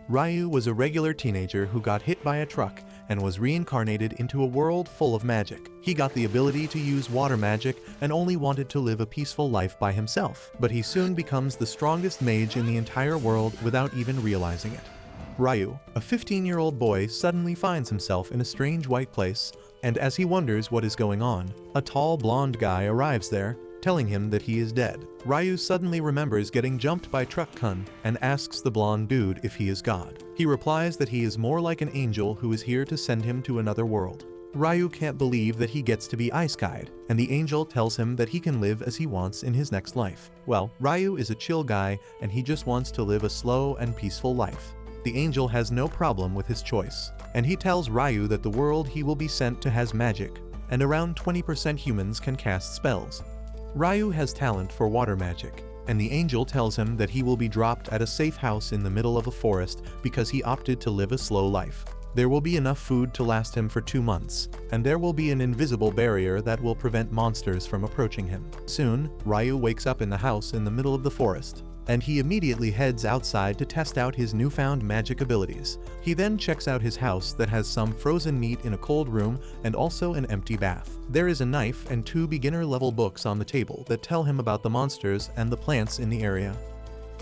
Ryou was a regular teenager who got hit by a truck and was reincarnated into a world full of magic. He got the ability to use water magic and only wanted to live a peaceful life by himself, but he soon becomes the strongest mage in the entire world without even realizing it. Ryou, a 15-year-old boy, suddenly finds himself in a strange white place, and as he wonders what is going on, a tall blonde guy arrives there, telling him that he is dead. Ryou suddenly remembers getting jumped by Truck Kun and asks the blonde dude if he is God. He replies that he is more like an angel who is here to send him to another world. Ryou can't believe that he gets to be Ice Guide, and the angel tells him that he can live as he wants in his next life. Well, Ryou is a chill guy and he just wants to live a slow and peaceful life. The angel has no problem with his choice, and he tells Ryou that the world he will be sent to has magic, and around 20% humans can cast spells. Ryou has talent for water magic, and the angel tells him that he will be dropped at a safe house in the middle of a forest because he opted to live a slow life. There will be enough food to last him for 2 months, and there will be an invisible barrier that will prevent monsters from approaching him. Soon, Ryou wakes up in the house in the middle of the forest, and he immediately heads outside to test out his newfound magic abilities. He then checks out his house that has some frozen meat in a cold room and also an empty bath. There is a knife and 2 beginner-level books on the table that tell him about the monsters and the plants in the area.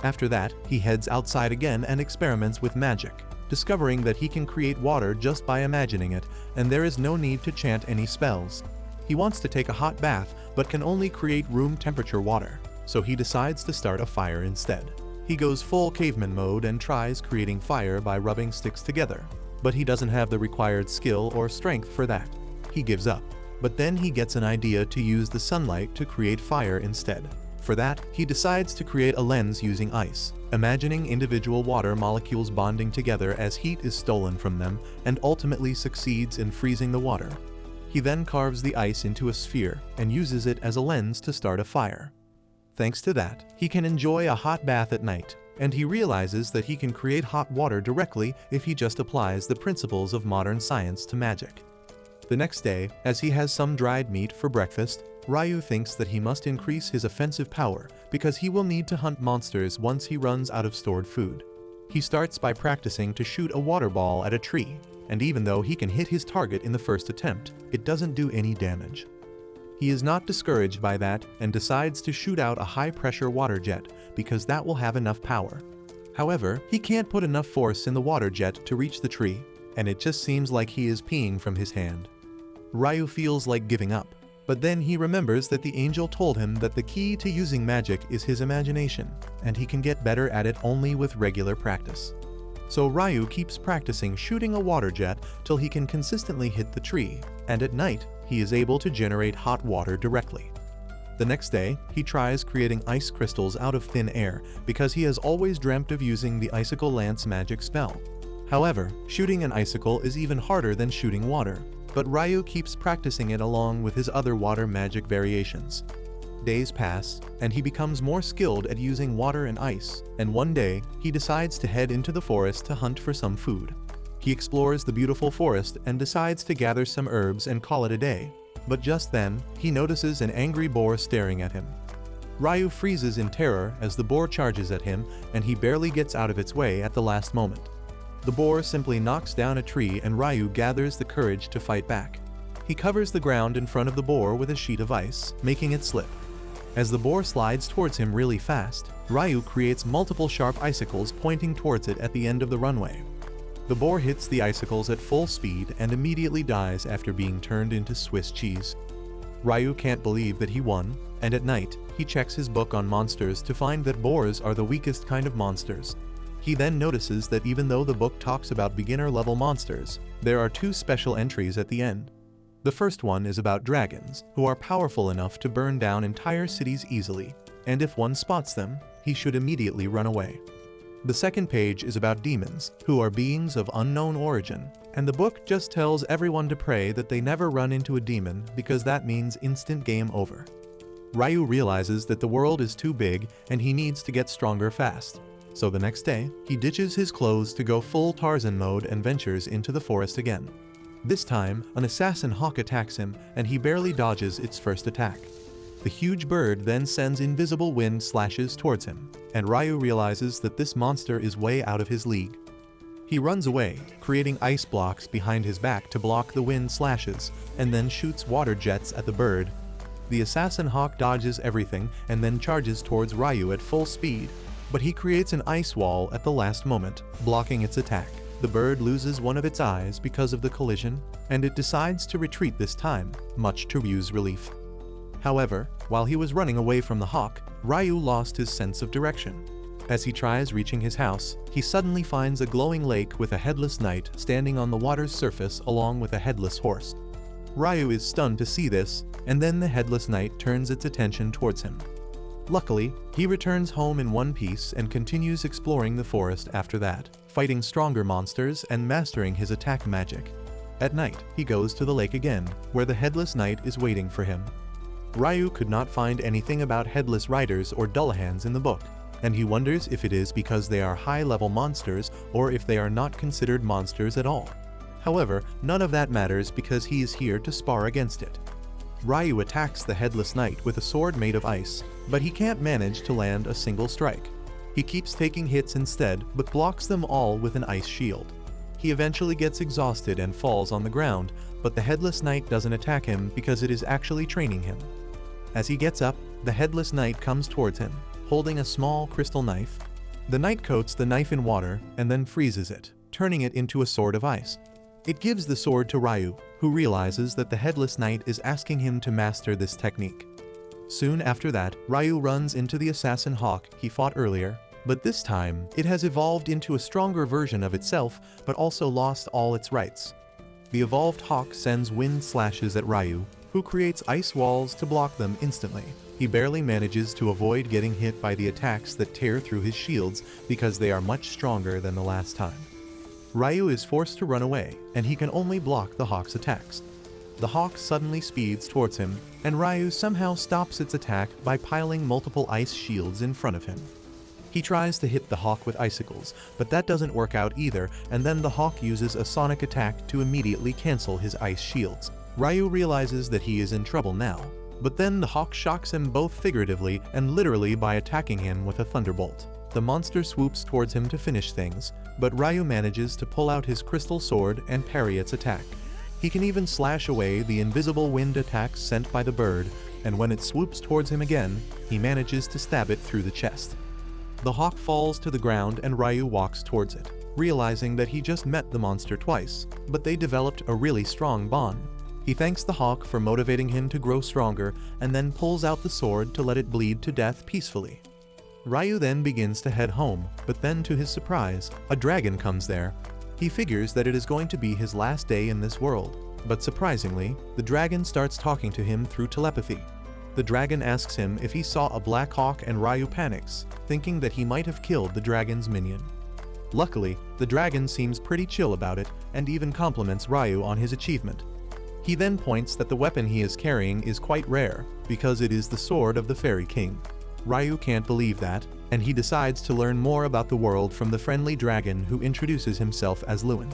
After that, he heads outside again and experiments with magic, discovering that he can create water just by imagining it, and there is no need to chant any spells. He wants to take a hot bath, but can only create room temperature water, so he decides to start a fire instead. He goes full caveman mode and tries creating fire by rubbing sticks together, but he doesn't have the required skill or strength for that. He gives up, but then he gets an idea to use the sunlight to create fire instead. For that, he decides to create a lens using ice, imagining individual water molecules bonding together as heat is stolen from them, and ultimately succeeds in freezing the water. He then carves the ice into a sphere and uses it as a lens to start a fire. Thanks to that, he can enjoy a hot bath at night, and he realizes that he can create hot water directly if he just applies the principles of modern science to magic. The next day, as he has some dried meat for breakfast, Ryou thinks that he must increase his offensive power because he will need to hunt monsters once he runs out of stored food. He starts by practicing to shoot a water ball at a tree, and even though he can hit his target in the first attempt, it doesn't do any damage. He is not discouraged by that and decides to shoot out a high-pressure water jet because that will have enough power. However, he can't put enough force in the water jet to reach the tree, and it just seems like he is peeing from his hand. Ryou feels like giving up, but then he remembers that the angel told him that the key to using magic is his imagination, and he can get better at it only with regular practice. So Ryou keeps practicing shooting a water jet till he can consistently hit the tree, and at night, he is able to generate hot water directly. The next day, he tries creating ice crystals out of thin air because he has always dreamt of using the Icicle Lance magic spell. However, shooting an icicle is even harder than shooting water, but Ryou keeps practicing it along with his other water magic variations. Days pass, and he becomes more skilled at using water and ice, and one day, he decides to head into the forest to hunt for some food. He explores the beautiful forest and decides to gather some herbs and call it a day, but just then, he notices an angry boar staring at him. Ryou freezes in terror as the boar charges at him, and he barely gets out of its way at the last moment. The boar simply knocks down a tree and Ryou gathers the courage to fight back. He covers the ground in front of the boar with a sheet of ice, making it slip. As the boar slides towards him really fast, Ryou creates multiple sharp icicles pointing towards it at the end of the runway. The boar hits the icicles at full speed and immediately dies after being turned into Swiss cheese. Ryou can't believe that he won, and at night, he checks his book on monsters to find that boars are the weakest kind of monsters. He then notices that even though the book talks about beginner-level monsters, there are 2 special entries at the end. The first one is about dragons, who are powerful enough to burn down entire cities easily, and if one spots them, he should immediately run away. The second page is about demons, who are beings of unknown origin, and the book just tells everyone to pray that they never run into a demon because that means instant game over. Ryou realizes that the world is too big and he needs to get stronger fast. So the next day, he ditches his clothes to go full Tarzan mode and ventures into the forest again. This time, an assassin hawk attacks him and he barely dodges its first attack. The huge bird then sends invisible wind slashes towards him, and Ryou realizes that this monster is way out of his league. He runs away, creating ice blocks behind his back to block the wind slashes, and then shoots water jets at the bird. The assassin hawk dodges everything and then charges towards Ryou at full speed, but he creates an ice wall at the last moment, blocking its attack. The bird loses one of its eyes because of the collision, and it decides to retreat this time, much to Ryou's relief. However, while he was running away from the hawk, Ryou lost his sense of direction. As he tries reaching his house, he suddenly finds a glowing lake with a headless knight standing on the water's surface along with a headless horse. Ryou is stunned to see this, and then the headless knight turns its attention towards him. Luckily, he returns home in one piece and continues exploring the forest after that, fighting stronger monsters and mastering his attack magic. At night, he goes to the lake again, where the headless knight is waiting for him. Ryou could not find anything about headless riders or Dullahans in the book, and he wonders if it is because they are high-level monsters or if they are not considered monsters at all. However, none of that matters because he is here to spar against it. Ryou attacks the headless knight with a sword made of ice, but he can't manage to land a single strike. He keeps taking hits instead, but blocks them all with an ice shield. He eventually gets exhausted and falls on the ground, but the headless knight doesn't attack him because it is actually training him. As he gets up, the headless knight comes towards him, holding a small crystal knife. The knight coats the knife in water and then freezes it, turning it into a sword of ice. It gives the sword to Ryou, who realizes that the headless knight is asking him to master this technique. Soon after that, Ryou runs into the assassin hawk he fought earlier, but this time, it has evolved into a stronger version of itself, but also lost all its rights. The evolved hawk sends wind slashes at Ryou, who creates ice walls to block them instantly. He barely manages to avoid getting hit by the attacks that tear through his shields because they are much stronger than the last time. Ryou is forced to run away, and he can only block the hawk's attacks. The hawk suddenly speeds towards him, and Ryou somehow stops its attack by piling multiple ice shields in front of him. He tries to hit the hawk with icicles, but that doesn't work out either, and then the hawk uses a sonic attack to immediately cancel his ice shields. Ryou realizes that he is in trouble now, but then the hawk shocks him both figuratively and literally by attacking him with a thunderbolt. The monster swoops towards him to finish things, but Ryou manages to pull out his crystal sword and parry its attack. He can even slash away the invisible wind attacks sent by the bird, and when it swoops towards him again, he manages to stab it through the chest. The hawk falls to the ground and Ryou walks towards it, realizing that he just met the monster twice, but they developed a really strong bond. He thanks the hawk for motivating him to grow stronger and then pulls out the sword to let it bleed to death peacefully. Ryou then begins to head home, but then to his surprise, a dragon comes there. He figures that it is going to be his last day in this world, but surprisingly, the dragon starts talking to him through telepathy. The dragon asks him if he saw a black hawk and Ryou panics, thinking that he might have killed the dragon's minion. Luckily, the dragon seems pretty chill about it and even compliments Ryou on his achievement. He then points that the weapon he is carrying is quite rare, because it is the sword of the Fairy King. Ryou can't believe that, and he decides to learn more about the world from the friendly dragon who introduces himself as Lewin.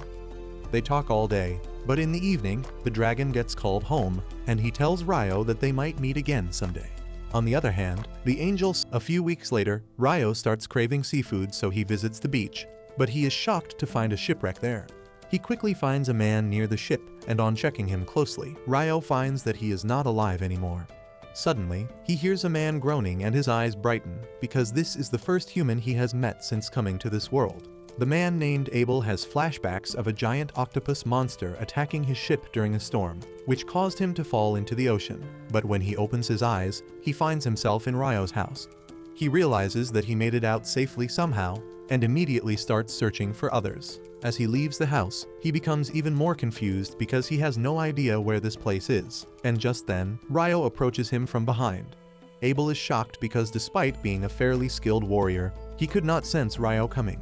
They talk all day, but in the evening, the dragon gets called home, and he tells Ryou that they might meet again someday. On the other hand, the angels. A few weeks later, Ryou starts craving seafood, so he visits the beach, but he is shocked to find a shipwreck there. He quickly finds a man near the ship, and on checking him closely, Ryou finds that he is not alive anymore. Suddenly, he hears a man groaning and his eyes brighten, because this is the first human he has met since coming to this world. The man named Abel has flashbacks of a giant octopus monster attacking his ship during a storm, which caused him to fall into the ocean. But when he opens his eyes, he finds himself in Ryou's house. He realizes that he made it out safely somehow, and immediately starts searching for others. As he leaves the house, he becomes even more confused because he has no idea where this place is. And just then, Ryou approaches him from behind. Abel is shocked because despite being a fairly skilled warrior, he could not sense Ryou coming.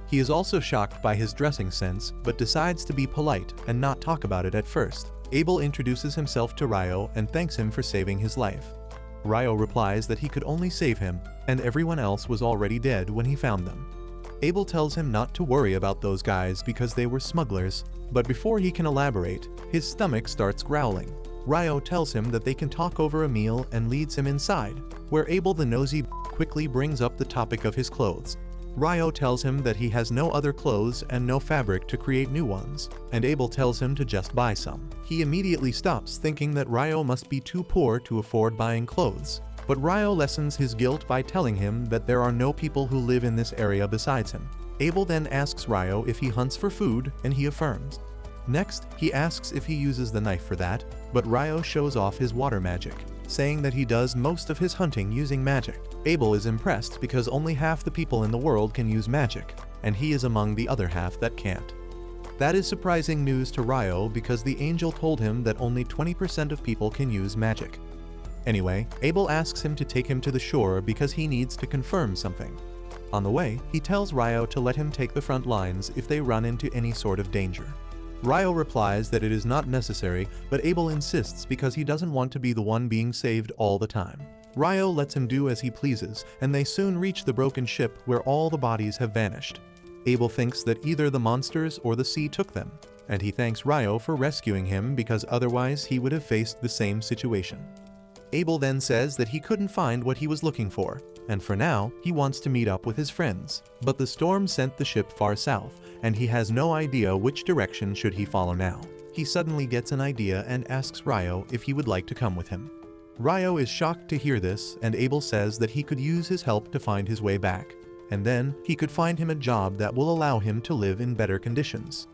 He is also shocked by his dressing sense, but decides to be polite and not talk about it at first. Abel introduces himself to Ryou and thanks him for saving his life. Ryou replies that he could only save him, and everyone else was already dead when he found them. Abel tells him not to worry about those guys because they were smugglers, but before he can elaborate, his stomach starts growling. Ryou tells him that they can talk over a meal and leads him inside, where Abel the nosy quickly brings up the topic of his clothes. Ryou tells him that he has no other clothes and no fabric to create new ones, and Abel tells him to just buy some. He immediately stops, thinking that Ryou must be too poor to afford buying clothes. But Ryou lessens his guilt by telling him that there are no people who live in this area besides him. Abel then asks Ryou if he hunts for food, and he affirms. Next, he asks if he uses the knife for that, but Ryou shows off his water magic, saying that he does most of his hunting using magic. Abel is impressed because only half the people in the world can use magic, and he is among the other half that can't. That is surprising news to Ryou because the angel told him that only 20% of people can use magic. Anyway, Abel asks him to take him to the shore because he needs to confirm something. On the way, he tells Ryou to let him take the front lines if they run into any sort of danger. Ryou replies that it is not necessary, but Abel insists because he doesn't want to be the one being saved all the time. Ryou lets him do as he pleases, and they soon reach the broken ship where all the bodies have vanished. Abel thinks that either the monsters or the sea took them, and he thanks Ryou for rescuing him because otherwise he would have faced the same situation. Abel then says that he couldn't find what he was looking for, and for now, he wants to meet up with his friends. But the storm sent the ship far south, and he has no idea which direction should he follow now. He suddenly gets an idea and asks Ryou if he would like to come with him. Ryou is shocked to hear this, and Abel says that he could use his help to find his way back, and then he could find him a job that will allow him to live in better conditions.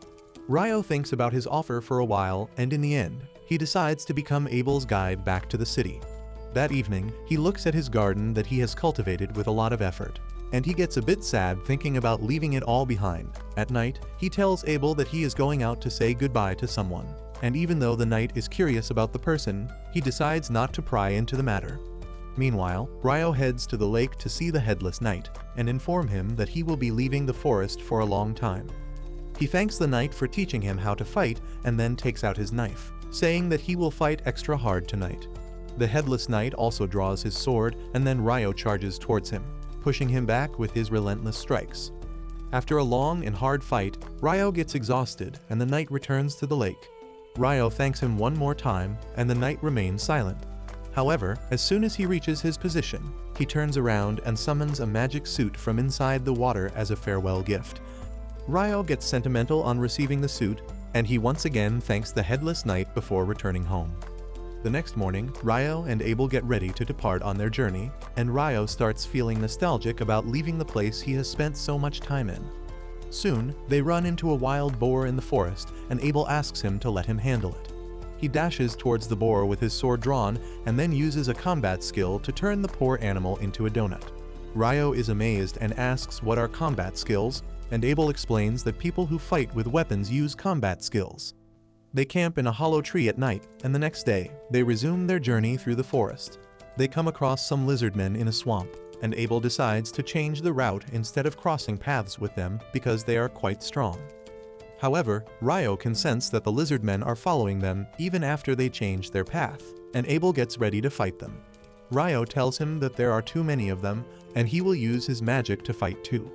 Ryou thinks about his offer for a while, and in the end, he decides to become Abel's guide back to the city. That evening, he looks at his garden that he has cultivated with a lot of effort, and he gets a bit sad thinking about leaving it all behind. At night, he tells Abel that he is going out to say goodbye to someone, and even though the knight is curious about the person, he decides not to pry into the matter. Meanwhile, Ryou heads to the lake to see the headless knight, and inform him that he will be leaving the forest for a long time. He thanks the knight for teaching him how to fight, and then takes out his knife, saying that he will fight extra hard tonight. The headless knight also draws his sword, and then Ryou charges towards him, pushing him back with his relentless strikes. After a long and hard fight, Ryou gets exhausted, and the knight returns to the lake. Ryou thanks him one more time, and the knight remains silent. However, as soon as he reaches his position, he turns around and summons a magic suit from inside the water as a farewell gift. Ryou gets sentimental on receiving the suit, and he once again thanks the headless knight before returning home. The next morning, Ryou and Abel get ready to depart on their journey, and Ryou starts feeling nostalgic about leaving the place he has spent so much time in. Soon, they run into a wild boar in the forest, and Abel asks him to let him handle it. He dashes towards the boar with his sword drawn, and then uses a combat skill to turn the poor animal into a donut. Ryou is amazed and asks what are combat skills, and Abel explains that people who fight with weapons use combat skills. They camp in a hollow tree at night, and the next day, they resume their journey through the forest. They come across some lizardmen in a swamp, and Abel decides to change the route instead of crossing paths with them because they are quite strong. However, Ryou can sense that the lizardmen are following them even after they change their path, and Abel gets ready to fight them. Ryou tells him that there are too many of them, and he will use his magic to fight too.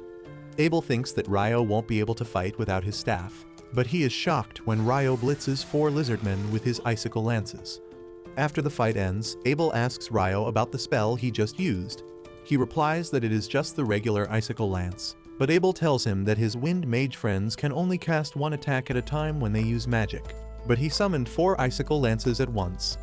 Abel thinks that Ryou won't be able to fight without his staff, but he is shocked when Ryou blitzes 4 lizardmen with his icicle lances. After the fight ends, Abel asks Ryou about the spell he just used. He replies that it is just the regular icicle lance, but Abel tells him that his wind mage friends can only cast one attack at a time when they use magic, but he summoned 4 icicle lances at once.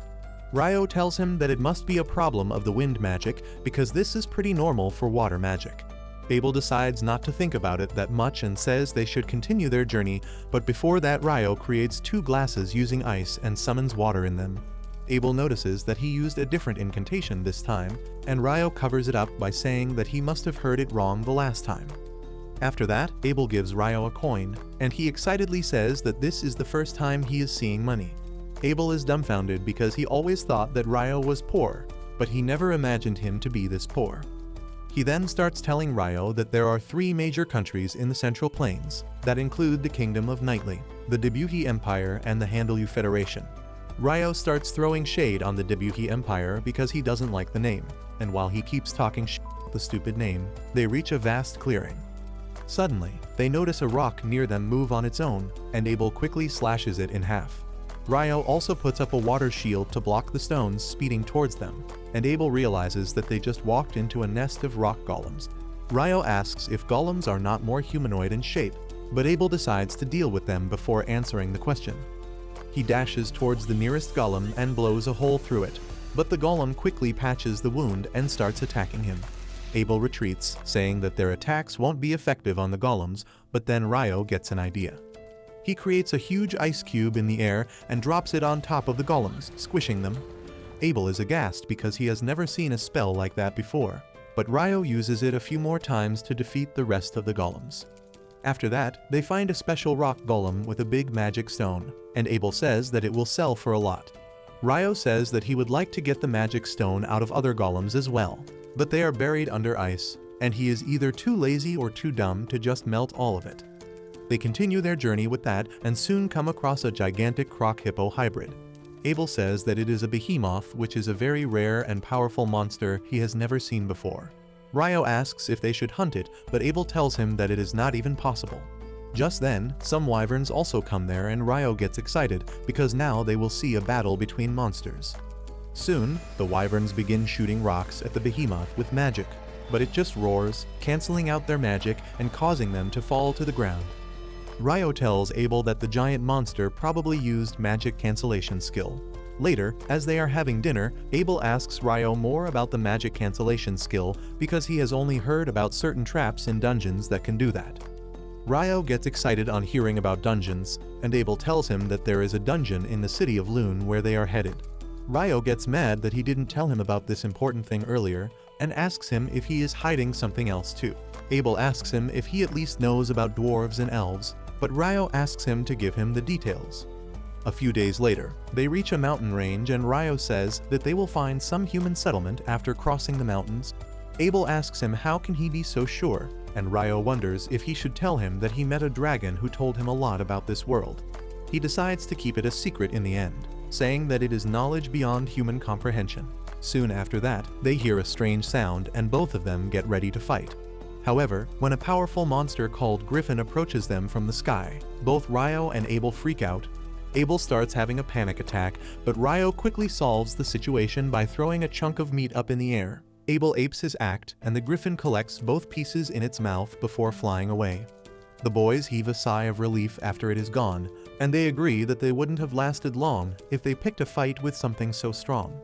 Ryou tells him that it must be a problem of the wind magic because this is pretty normal for water magic. Abel decides not to think about it that much and says they should continue their journey, but before that Ryou creates 2 glasses using ice and summons water in them. Abel notices that he used a different incantation this time, and Ryou covers it up by saying that he must have heard it wrong the last time. After that, Abel gives Ryou a coin, and he excitedly says that this is the first time he is seeing money. Abel is dumbfounded because he always thought that Ryou was poor, but he never imagined him to be this poor. He then starts telling Ryou that there are 3 major countries in the Central Plains that include the Kingdom of Nightly, the Debuti Empire, and the Handelu Federation. Ryou starts throwing shade on the Debuti Empire because he doesn't like the name, and while he keeps talking shit about the stupid name, they reach a vast clearing. Suddenly, they notice a rock near them move on its own, and Abel quickly slashes it in half. Ryou also puts up a water shield to block the stones speeding towards them, and Abel realizes that they just walked into a nest of rock golems. Ryou asks if golems are not more humanoid in shape, but Abel decides to deal with them before answering the question. He dashes towards the nearest golem and blows a hole through it, but the golem quickly patches the wound and starts attacking him. Abel retreats, saying that their attacks won't be effective on the golems, but then Ryou gets an idea. He creates a huge ice cube in the air and drops it on top of the golems, squishing them. Abel is aghast because he has never seen a spell like that before, but Ryou uses it a few more times to defeat the rest of the golems. After that, they find a special rock golem with a big magic stone, and Abel says that it will sell for a lot. Ryou says that he would like to get the magic stone out of other golems as well, but they are buried under ice, and he is either too lazy or too dumb to just melt all of it. They continue their journey with that and soon come across a gigantic croc-hippo hybrid. Abel says that it is a behemoth, which is a very rare and powerful monster he has never seen before. Ryou asks if they should hunt it, but Abel tells him that it is not even possible. Just then, some wyverns also come there and Ryou gets excited because now they will see a battle between monsters. Soon, the wyverns begin shooting rocks at the behemoth with magic, but it just roars, cancelling out their magic and causing them to fall to the ground. Ryou tells Abel that the giant monster probably used magic cancellation skill. Later, as they are having dinner, Abel asks Ryou more about the magic cancellation skill because he has only heard about certain traps in dungeons that can do that. Ryou gets excited on hearing about dungeons, and Abel tells him that there is a dungeon in the city of Lune where they are headed. Ryou gets mad that he didn't tell him about this important thing earlier, and asks him if he is hiding something else too. Abel asks him if he at least knows about dwarves and elves, but Ryou asks him to give him the details. A few days later, they reach a mountain range and Ryou says that they will find some human settlement after crossing the mountains. Abel asks him how can he be so sure, and Ryou wonders if he should tell him that he met a dragon who told him a lot about this world. He decides to keep it a secret in the end, saying that it is knowledge beyond human comprehension. Soon after that, they hear a strange sound and both of them get ready to fight. However, when a powerful monster called Griffin approaches them from the sky, both Ryou and Abel freak out. Abel starts having a panic attack, but Ryou quickly solves the situation by throwing a chunk of meat up in the air. Abel apes his act, and the griffin collects both pieces in its mouth before flying away. The boys heave a sigh of relief after it is gone, and they agree that they wouldn't have lasted long if they picked a fight with something so strong.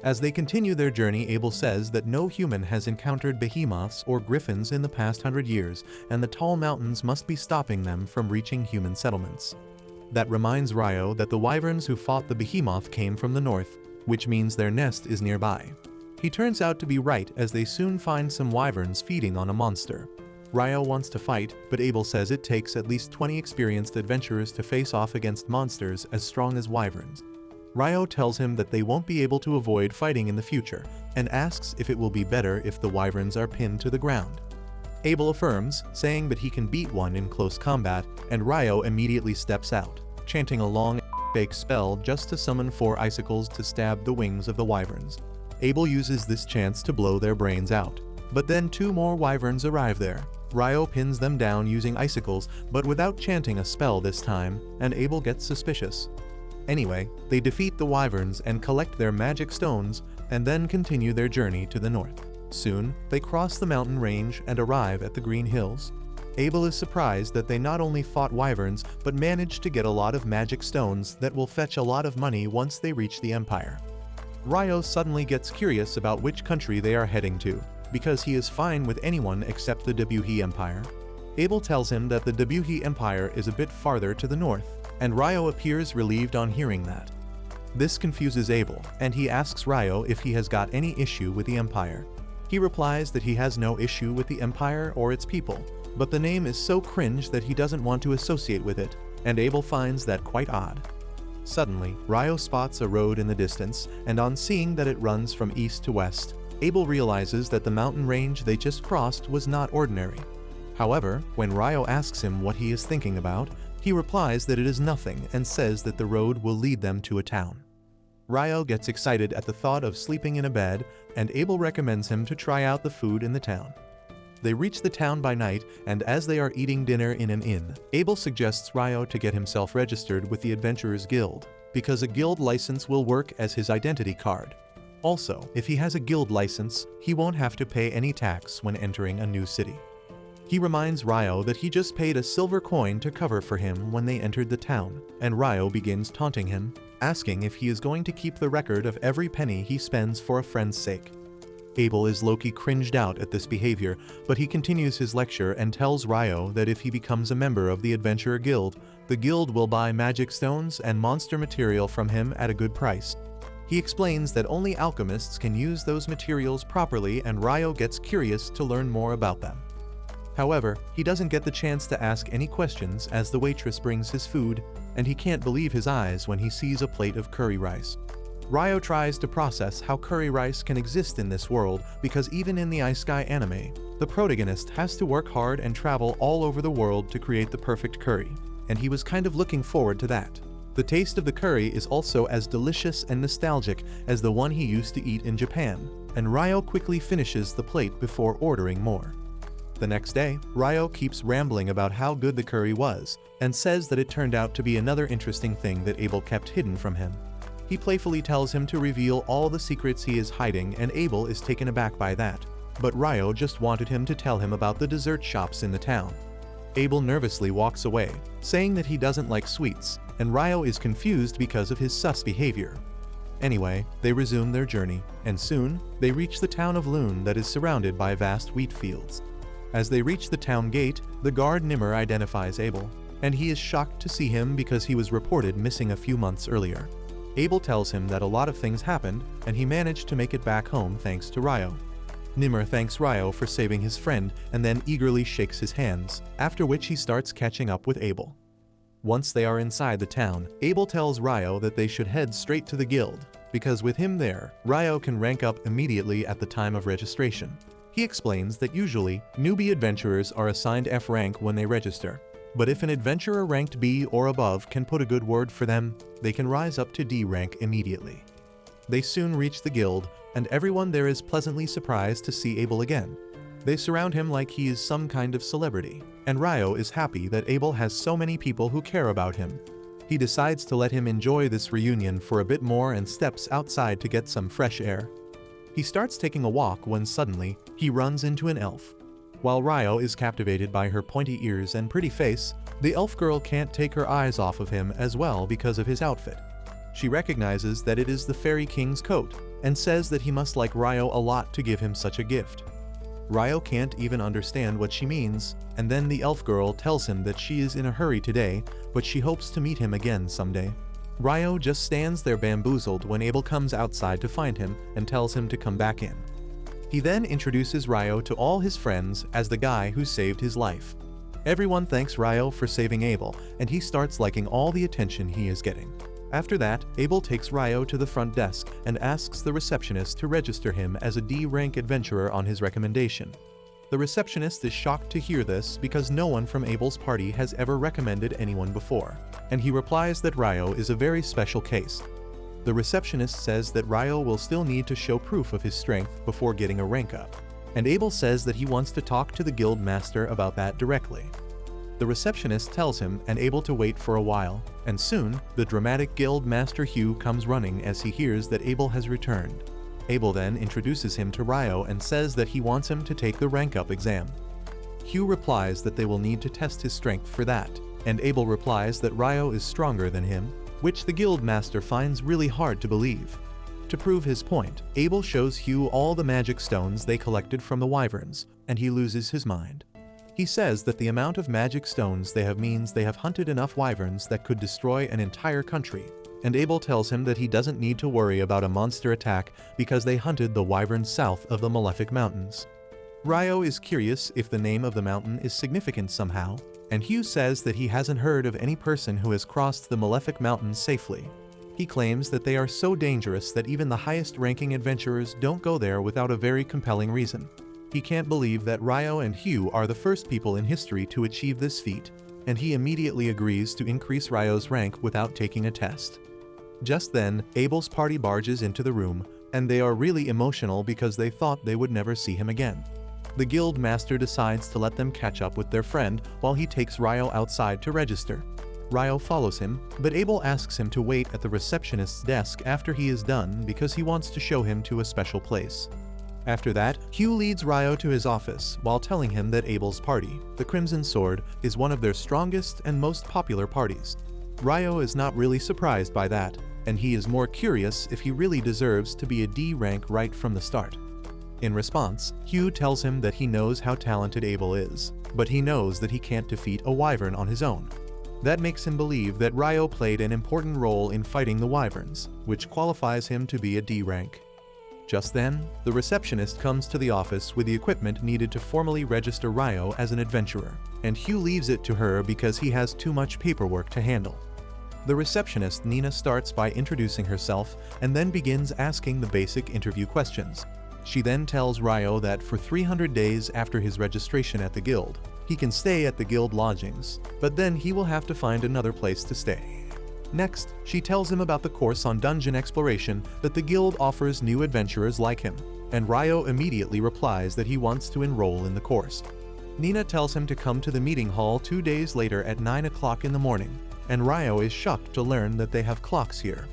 As they continue their journey, Abel says that no human has encountered behemoths or griffins in the past 100 years, and the tall mountains must be stopping them from reaching human settlements. That reminds Ryou that the wyverns who fought the behemoth came from the north, which means their nest is nearby. He turns out to be right as they soon find some wyverns feeding on a monster. Ryou wants to fight, but Abel says it takes at least 20 experienced adventurers to face off against monsters as strong as wyverns. Ryou tells him that they won't be able to avoid fighting in the future, and asks if it will be better if the wyverns are pinned to the ground. Abel affirms, saying that he can beat one in close combat, and Ryou immediately steps out, chanting a long fake spell just to summon 4 icicles to stab the wings of the wyverns. Abel uses this chance to blow their brains out, but then 2 more wyverns arrive there. Ryou pins them down using icicles, but without chanting a spell this time, and Abel gets suspicious. Anyway, they defeat the wyverns and collect their magic stones, and then continue their journey to the north. Soon, they cross the mountain range and arrive at the Green Hills. Abel is surprised that they not only fought wyverns, but managed to get a lot of magic stones that will fetch a lot of money once they reach the Empire. Ryou suddenly gets curious about which country they are heading to, because he is fine with anyone except the Debuhi Empire. Abel tells him that the Debuhi Empire is a bit farther to the north, and Ryou appears relieved on hearing that. This confuses Abel, and he asks Ryou if he has got any issue with the Empire. He replies that he has no issue with the Empire or its people, but the name is so cringe that he doesn't want to associate with it, and Abel finds that quite odd. Suddenly, Ryou spots a road in the distance, and on seeing that it runs from east to west, Abel realizes that the mountain range they just crossed was not ordinary. However, when Ryou asks him what he is thinking about, he replies that it is nothing and says that the road will lead them to a town. Ryou gets excited at the thought of sleeping in a bed, and Abel recommends him to try out the food in the town. They reach the town by night, and as they are eating dinner in an inn, Abel suggests Ryou to get himself registered with the Adventurers Guild, because a guild license will work as his identity card. Also, if he has a guild license, he won't have to pay any tax when entering a new city. He reminds Ryou that he just paid a silver coin to cover for him when they entered the town, and Ryou begins taunting him, asking if he is going to keep the record of every penny he spends for a friend's sake. Abel is low-key cringed out at this behavior, but he continues his lecture and tells Ryou that if he becomes a member of the Adventurer Guild, the guild will buy magic stones and monster material from him at a good price. He explains that only alchemists can use those materials properly, and Ryou gets curious to learn more about them. However, he doesn't get the chance to ask any questions as the waitress brings his food, and he can't believe his eyes when he sees a plate of curry rice. Ryou tries to process how curry rice can exist in this world because even in the Isekai anime, the protagonist has to work hard and travel all over the world to create the perfect curry, and he was kind of looking forward to that. The taste of the curry is also as delicious and nostalgic as the one he used to eat in Japan, and Ryou quickly finishes the plate before ordering more. The next day, Ryou keeps rambling about how good the curry was, and says that it turned out to be another interesting thing that Abel kept hidden from him. He playfully tells him to reveal all the secrets he is hiding, and Abel is taken aback by that, but Ryou just wanted him to tell him about the dessert shops in the town. Abel nervously walks away, saying that he doesn't like sweets, and Ryou is confused because of his sus behavior. Anyway, they resume their journey, and soon, they reach the town of Loon that is surrounded by vast wheat fields. As they reach the town gate, the guard Nimmer identifies Abel, and he is shocked to see him because he was reported missing a few months earlier. Abel tells him that a lot of things happened, and he managed to make it back home thanks to Ryou. Nimmer thanks Ryou for saving his friend and then eagerly shakes his hands, after which he starts catching up with Abel. Once they are inside the town, Abel tells Ryou that they should head straight to the guild, because with him there, Ryou can rank up immediately at the time of registration. He explains that usually, newbie adventurers are assigned F rank when they register, but if an adventurer ranked B or above can put a good word for them, they can rise up to D rank immediately. They soon reach the guild, and everyone there is pleasantly surprised to see Abel again. They surround him like he is some kind of celebrity, and Ryou is happy that Abel has so many people who care about him. He decides to let him enjoy this reunion for a bit more and steps outside to get some fresh air. He starts taking a walk when suddenly, he runs into an elf. While Ryou is captivated by her pointy ears and pretty face, the elf girl can't take her eyes off of him as well because of his outfit. She recognizes that it is the Fairy King's coat, and says that he must like Ryou a lot to give him such a gift. Ryou can't even understand what she means, and then the elf girl tells him that she is in a hurry today, but she hopes to meet him again someday. Ryou just stands there bamboozled when Abel comes outside to find him and tells him to come back in. He then introduces Ryou to all his friends as the guy who saved his life. Everyone thanks Ryou for saving Abel, and he starts liking all the attention he is getting. After that, Abel takes Ryou to the front desk and asks the receptionist to register him as a D-rank adventurer on his recommendation. The receptionist is shocked to hear this because no one from Abel's party has ever recommended anyone before, and he replies that Ryou is a very special case. The receptionist says that Ryou will still need to show proof of his strength before getting a rank up, and Abel says that he wants to talk to the guild master about that directly. The receptionist tells him and Abel to wait for a while, and soon, the dramatic guild master Hugh comes running as he hears that Abel has returned. Abel then introduces him to Ryou and says that he wants him to take the rank up exam. Hugh replies that they will need to test his strength for that, and Abel replies that Ryou is stronger than him, which the guild master finds really hard to believe. To prove his point, Abel shows Hugh all the magic stones they collected from the wyverns, and he loses his mind. He says that the amount of magic stones they have means they have hunted enough wyverns that could destroy an entire country, and Abel tells him that he doesn't need to worry about a monster attack because they hunted the wyverns south of the Malefic Mountains. Ryou is curious if the name of the mountain is significant somehow, and Hugh says that he hasn't heard of any person who has crossed the Malefic Mountains safely. He claims that they are so dangerous that even the highest-ranking adventurers don't go there without a very compelling reason. He can't believe that Ryou and Hugh are the first people in history to achieve this feat, and he immediately agrees to increase Ryou's rank without taking a test. Just then, Abel's party barges into the room, and they are really emotional because they thought they would never see him again. The guild master decides to let them catch up with their friend while he takes Ryou outside to register. Ryou follows him, but Abel asks him to wait at the receptionist's desk after he is done because he wants to show him to a special place. After that, Hugh leads Ryou to his office while telling him that Abel's party, the Crimson Sword, is one of their strongest and most popular parties. Ryou is not really surprised by that, and he is more curious if he really deserves to be a D rank right from the start. In response, Hugh tells him that he knows how talented Abel is, but he knows that he can't defeat a wyvern on his own. That makes him believe that Ryou played an important role in fighting the wyverns, which qualifies him to be a D rank. Just then, the receptionist comes to the office with the equipment needed to formally register Ryou as an adventurer, and Hugh leaves it to her because he has too much paperwork to handle. The receptionist Nina starts by introducing herself and then begins asking the basic interview questions. She then tells Ryou that for 300 days after his registration at the guild, he can stay at the guild lodgings, but then he will have to find another place to stay. Next, she tells him about the course on dungeon exploration that the guild offers new adventurers like him, and Ryou immediately replies that he wants to enroll in the course. Nina tells him to come to the meeting hall 2 days later at 9 o'clock in the morning, and Ryou is shocked to learn that they have clocks here.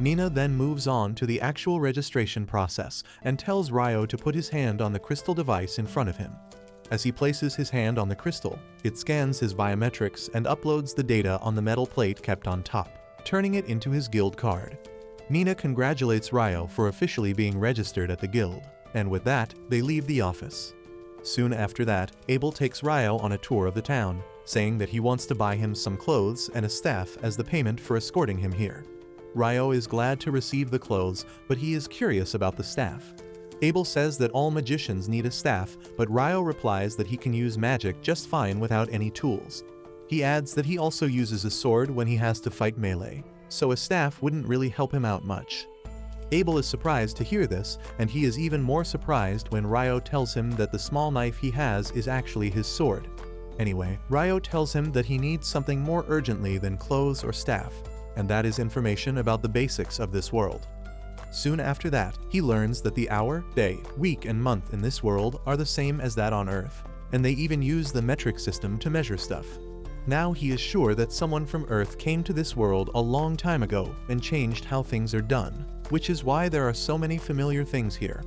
Nina then moves on to the actual registration process and tells Ryou to put his hand on the crystal device in front of him. As he places his hand on the crystal, it scans his biometrics and uploads the data on the metal plate kept on top, turning it into his guild card. Nina congratulates Ryou for officially being registered at the guild, and with that, they leave the office. Soon after that, Abel takes Ryou on a tour of the town, saying that he wants to buy him some clothes and a staff as the payment for escorting him here. Ryou is glad to receive the clothes, but he is curious about the staff. Abel says that all magicians need a staff, but Ryou replies that he can use magic just fine without any tools. He adds that he also uses a sword when he has to fight melee, so a staff wouldn't really help him out much. Abel is surprised to hear this, and he is even more surprised when Ryou tells him that the small knife he has is actually his sword. Anyway, Ryou tells him that he needs something more urgently than clothes or staff, and that is information about the basics of this world. Soon after that, he learns that the hour, day, week, and month in this world are the same as that on Earth, and they even use the metric system to measure stuff. Now he is sure that someone from Earth came to this world a long time ago and changed how things are done, which is why there are so many familiar things here.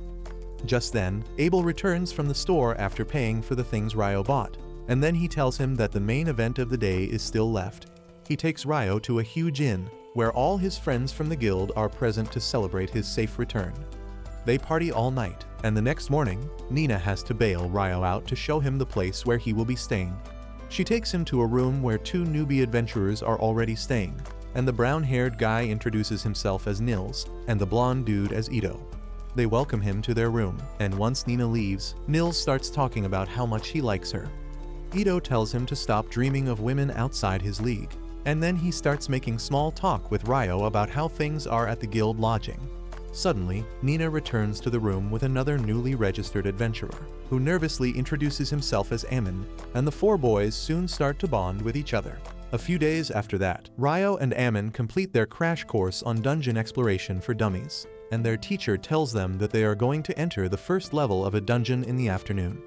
Just then, Abel returns from the store after paying for the things Ryou bought, and then he tells him that the main event of the day is still left. He takes Ryou to a huge inn, where all his friends from the guild are present to celebrate his safe return. They party all night, and the next morning, Nina has to bail Ryou out to show him the place where he will be staying. She takes him to a room where 2 newbie adventurers are already staying, and the brown-haired guy introduces himself as Nils, and the blonde dude as Ito. They welcome him to their room, and once Nina leaves, Nils starts talking about how much he likes her. Ito tells him to stop dreaming of women outside his league, and then he starts making small talk with Ryou about how things are at the guild lodging. Suddenly, Nina returns to the room with another newly registered adventurer, who nervously introduces himself as Ammon, and the 4 boys soon start to bond with each other. A few days after that, Ryou and Ammon complete their crash course on dungeon exploration for dummies, and their teacher tells them that they are going to enter the first level of a dungeon in the afternoon.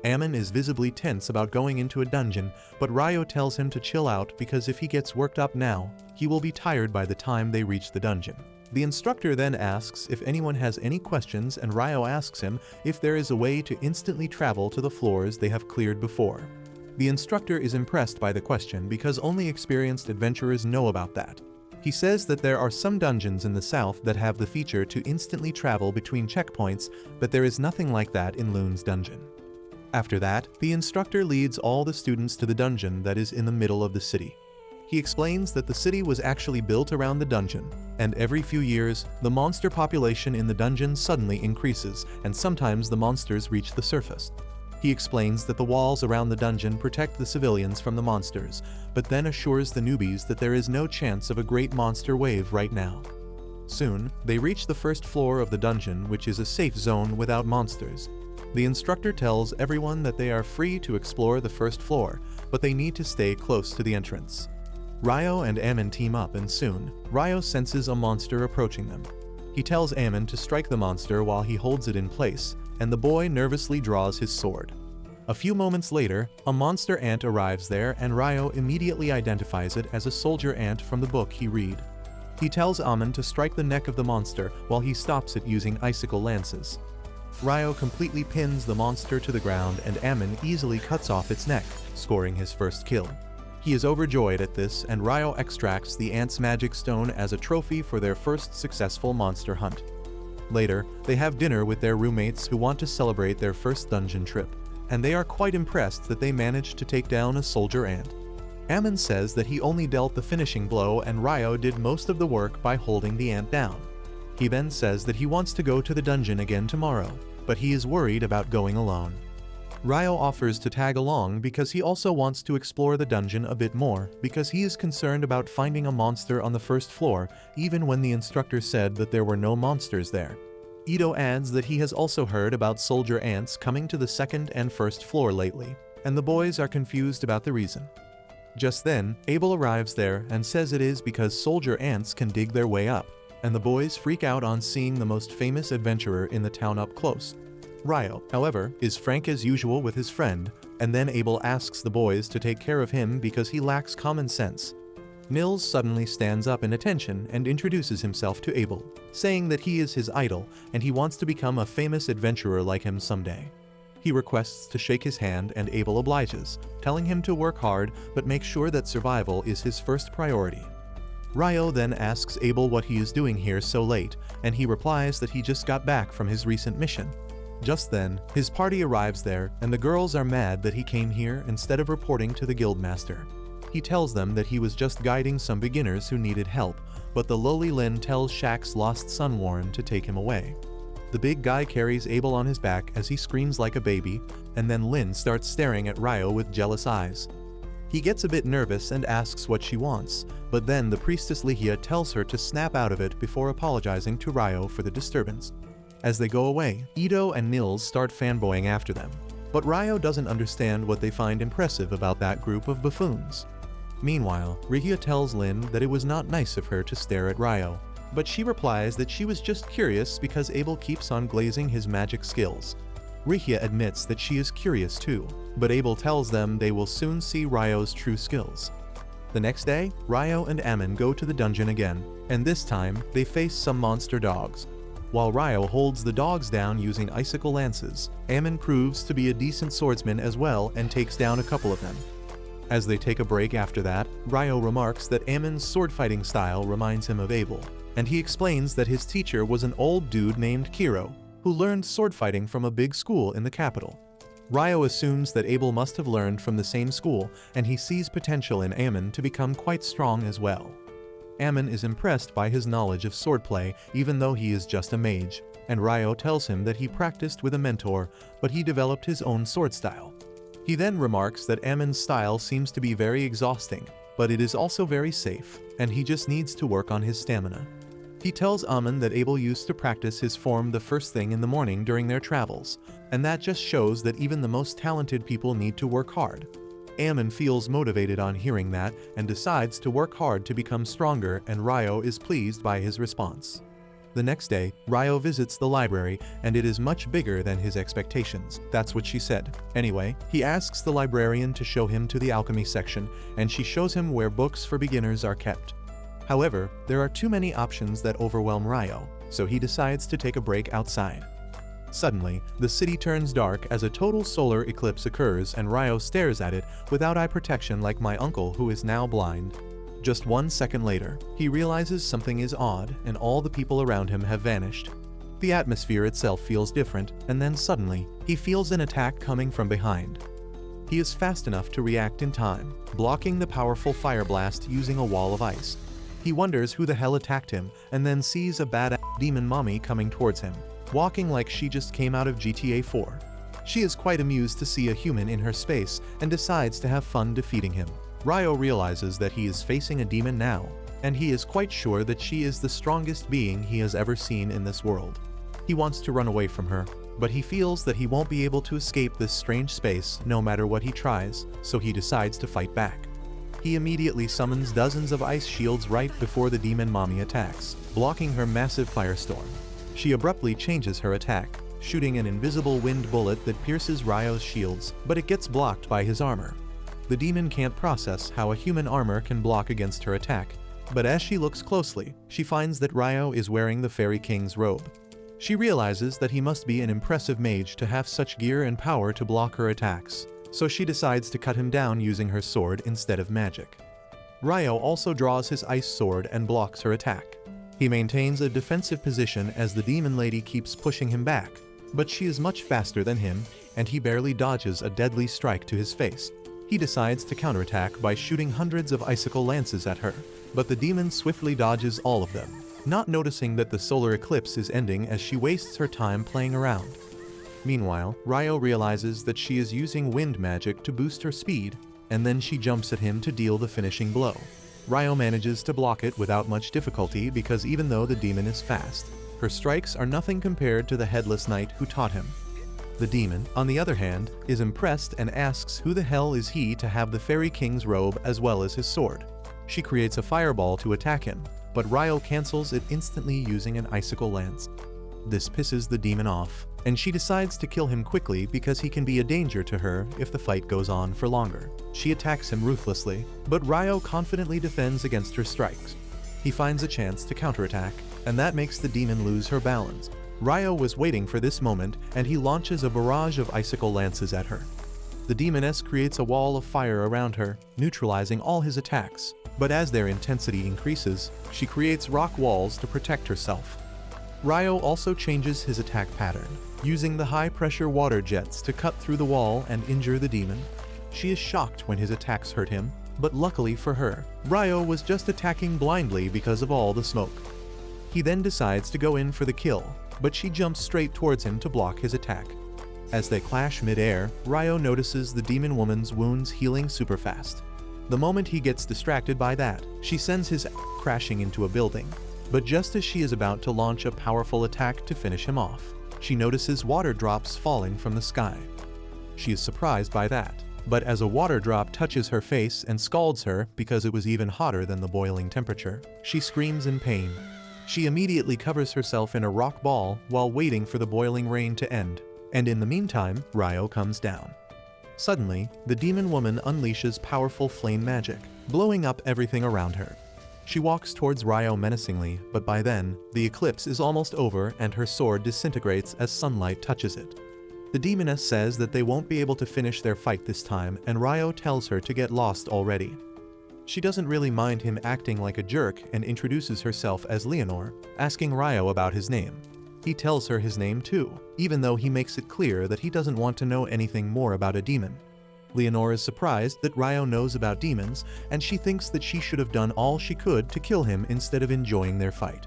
Ammon is visibly tense about going into a dungeon, but Ryou tells him to chill out because if he gets worked up now, he will be tired by the time they reach the dungeon. The instructor then asks if anyone has any questions, and Ryou asks him if there is a way to instantly travel to the floors they have cleared before. The instructor is impressed by the question because only experienced adventurers know about that. He says that there are some dungeons in the south that have the feature to instantly travel between checkpoints, but there is nothing like that in Loon's dungeon. After that, the instructor leads all the students to the dungeon that is in the middle of the city. He explains that the city was actually built around the dungeon, and every few years, the monster population in the dungeon suddenly increases, and sometimes the monsters reach the surface. He explains that the walls around the dungeon protect the civilians from the monsters, but then assures the newbies that there is no chance of a great monster wave right now. Soon, they reach the first floor of the dungeon, which is a safe zone without monsters. The instructor tells everyone that they are free to explore the first floor, but they need to stay close to the entrance. Ryou and Ammon team up, and soon, Ryou senses a monster approaching them. He tells Ammon to strike the monster while he holds it in place, and the boy nervously draws his sword. A few moments later, a monster ant arrives there and Ryou immediately identifies it as a soldier ant from the book he read. He tells Amon to strike the neck of the monster while he stops it using icicle lances. Ryou completely pins the monster to the ground and Amon easily cuts off its neck, scoring his first kill. He is overjoyed at this and Ryou extracts the ant's magic stone as a trophy for their first successful monster hunt. Later, they have dinner with their roommates who want to celebrate their first dungeon trip, and they are quite impressed that they managed to take down a soldier ant. Amon says that he only dealt the finishing blow and Ryou did most of the work by holding the ant down. He then says that he wants to go to the dungeon again tomorrow, but he is worried about going alone. Ryou offers to tag along because he also wants to explore the dungeon a bit more because he is concerned about finding a monster on the first floor even when the instructor said that there were no monsters there. Ito adds that he has also heard about soldier ants coming to the second and first floor lately, and the boys are confused about the reason. Just then, Abel arrives there and says it is because soldier ants can dig their way up, and the boys freak out on seeing the most famous adventurer in the town up close. Ryou, however, is frank as usual with his friend, and then Abel asks the boys to take care of him because he lacks common sense. Nils suddenly stands up in attention and introduces himself to Abel, saying that he is his idol and he wants to become a famous adventurer like him someday. He requests to shake his hand and Abel obliges, telling him to work hard but make sure that survival is his first priority. Ryou then asks Abel what he is doing here so late, and he replies that he just got back from his recent mission. Just then, his party arrives there, and the girls are mad that he came here instead of reporting to the guildmaster. He tells them that he was just guiding some beginners who needed help, but the lowly Lin tells Shaq's lost son Warren to take him away. The big guy carries Abel on his back as he screams like a baby, and then Lin starts staring at Ryou with jealous eyes. He gets a bit nervous and asks what she wants, but then the priestess Lihia tells her to snap out of it before apologizing to Ryou for the disturbance. As they go away, Ito and Nils start fanboying after them, but Ryou doesn't understand what they find impressive about that group of buffoons. Meanwhile, Ryou tells Lin that it was not nice of her to stare at Ryou, but she replies that she was just curious because Abel keeps on glazing his magic skills. Ryou admits that she is curious too, but Abel tells them they will soon see Ryou's true skills. The next day, Ryou and Amon go to the dungeon again, and this time they face some monster dogs. While Ryou holds the dogs down using icicle lances, Amon proves to be a decent swordsman as well and takes down a couple of them. As they take a break after that, Ryou remarks that Amon's sword-fighting style reminds him of Abel, and he explains that his teacher was an old dude named Kiro, who learned sword-fighting from a big school in the capital. Ryou assumes that Abel must have learned from the same school, and he sees potential in Amon to become quite strong as well. Amon is impressed by his knowledge of swordplay even though he is just a mage, and Ryou tells him that he practiced with a mentor, but he developed his own sword style. He then remarks that Amon's style seems to be very exhausting, but it is also very safe, and he just needs to work on his stamina. He tells Amon that Abel used to practice his form the first thing in the morning during their travels, and that just shows that even the most talented people need to work hard. Amon feels motivated on hearing that and decides to work hard to become stronger, and Ryou is pleased by his response. The next day, Ryou visits the library and it is much bigger than his expectations. That's what she said. Anyway, he asks the librarian to show him to the alchemy section, and she shows him where books for beginners are kept. However, there are too many options that overwhelm Ryou, so he decides to take a break outside. Suddenly, the city turns dark as a total solar eclipse occurs and Ryou stares at it without eye protection like my uncle who is now blind. Just 1 second later, he realizes something is odd and all the people around him have vanished. The atmosphere itself feels different, and then suddenly, he feels an attack coming from behind. He is fast enough to react in time, blocking the powerful fire blast using a wall of ice. He wonders who the hell attacked him and then sees a badass demon mommy coming towards him, walking like she just came out of GTA 4. She is quite amused to see a human in her space and decides to have fun defeating him. Ryou realizes that he is facing a demon now, and he is quite sure that she is the strongest being he has ever seen in this world. He wants to run away from her, but he feels that he won't be able to escape this strange space no matter what he tries, so he decides to fight back. He immediately summons dozens of ice shields right before the demon mommy attacks, blocking her massive firestorm. She abruptly changes her attack, shooting an invisible wind bullet that pierces Ryou's shields, but it gets blocked by his armor. The demon can't process how a human armor can block against her attack, but as she looks closely, she finds that Ryou is wearing the Fairy King's robe. She realizes that he must be an impressive mage to have such gear and power to block her attacks, so she decides to cut him down using her sword instead of magic. Ryou also draws his ice sword and blocks her attack. He maintains a defensive position as the demon lady keeps pushing him back, but she is much faster than him, and he barely dodges a deadly strike to his face. He decides to counterattack by shooting hundreds of icicle lances at her, but the demon swiftly dodges all of them, not noticing that the solar eclipse is ending as she wastes her time playing around. Meanwhile, Ryou realizes that she is using wind magic to boost her speed, and then she jumps at him to deal the finishing blow. Ryou manages to block it without much difficulty because even though the demon is fast, her strikes are nothing compared to the headless knight who taught him. The demon, on the other hand, is impressed and asks who the hell is he to have the Fairy King's robe as well as his sword. She creates a fireball to attack him, but Ryou cancels it instantly using an icicle lance. This pisses the demon off, and she decides to kill him quickly because he can be a danger to her if the fight goes on for longer. She attacks him ruthlessly, but Ryou confidently defends against her strikes. He finds a chance to counterattack, and that makes the demon lose her balance. Ryou was waiting for this moment, and he launches a barrage of icicle lances at her. The demoness creates a wall of fire around her, neutralizing all his attacks, but as their intensity increases, she creates rock walls to protect herself. Ryou also changes his attack pattern, using the high-pressure water jets to cut through the wall and injure the demon. She is shocked when his attacks hurt him, but luckily for her, Ryou was just attacking blindly because of all the smoke. He then decides to go in for the kill, but she jumps straight towards him to block his attack. As they clash mid-air, Ryou notices the demon woman's wounds healing super fast. The moment he gets distracted by that, she sends his crashing into a building. But just as she is about to launch a powerful attack to finish him off, she notices water drops falling from the sky. She is surprised by that, but as a water drop touches her face and scalds her because it was even hotter than the boiling temperature, she screams in pain. She immediately covers herself in a rock ball while waiting for the boiling rain to end, and in the meantime, Ryou comes down. Suddenly, the demon woman unleashes powerful flame magic, blowing up everything around her. She walks towards Ryou menacingly, but by then, the eclipse is almost over and her sword disintegrates as sunlight touches it. The demoness says that they won't be able to finish their fight this time, and Ryou tells her to get lost already. She doesn't really mind him acting like a jerk and introduces herself as Leonor, asking Ryou about his name. He tells her his name too, even though he makes it clear that he doesn't want to know anything more about a demon. Leonor is surprised that Ryou knows about demons, and she thinks that she should have done all she could to kill him instead of enjoying their fight.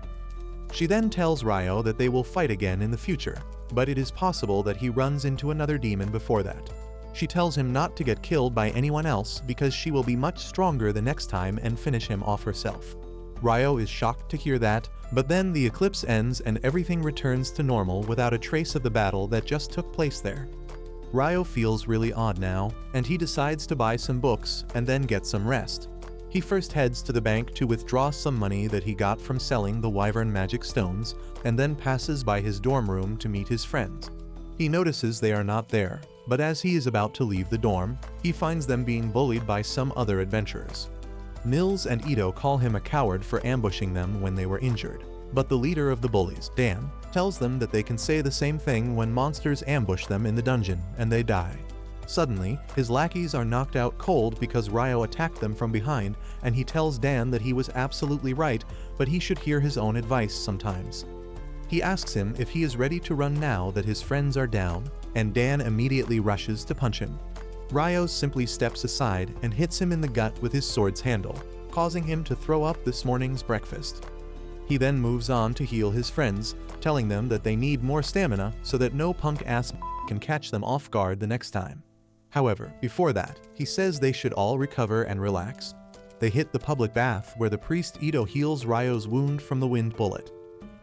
She then tells Ryou that they will fight again in the future, but it is possible that he runs into another demon before that. She tells him not to get killed by anyone else because she will be much stronger the next time and finish him off herself. Ryou is shocked to hear that, but then the eclipse ends and everything returns to normal without a trace of the battle that just took place there. Ryou feels really odd now, and he decides to buy some books and then get some rest. He first heads to the bank to withdraw some money that he got from selling the wyvern magic stones, and then passes by his dorm room to meet his friends. He notices they are not there, but as he is about to leave the dorm, he finds them being bullied by some other adventurers. Nils and Ito call him a coward for ambushing them when they were injured, but the leader of the bullies, Dan, tells them that they can say the same thing when monsters ambush them in the dungeon and they die. Suddenly, his lackeys are knocked out cold because Ryou attacked them from behind, and he tells Dan that he was absolutely right, but he should hear his own advice sometimes. He asks him if he is ready to run now that his friends are down, and Dan immediately rushes to punch him. Ryou simply steps aside and hits him in the gut with his sword's handle, causing him to throw up this morning's breakfast. He then moves on to heal his friends, telling them that they need more stamina so that no punk-ass can catch them off guard the next time. However, before that, he says they should all recover and relax. They hit the public bath where the priest Ito heals Ryou's wound from the wind bullet.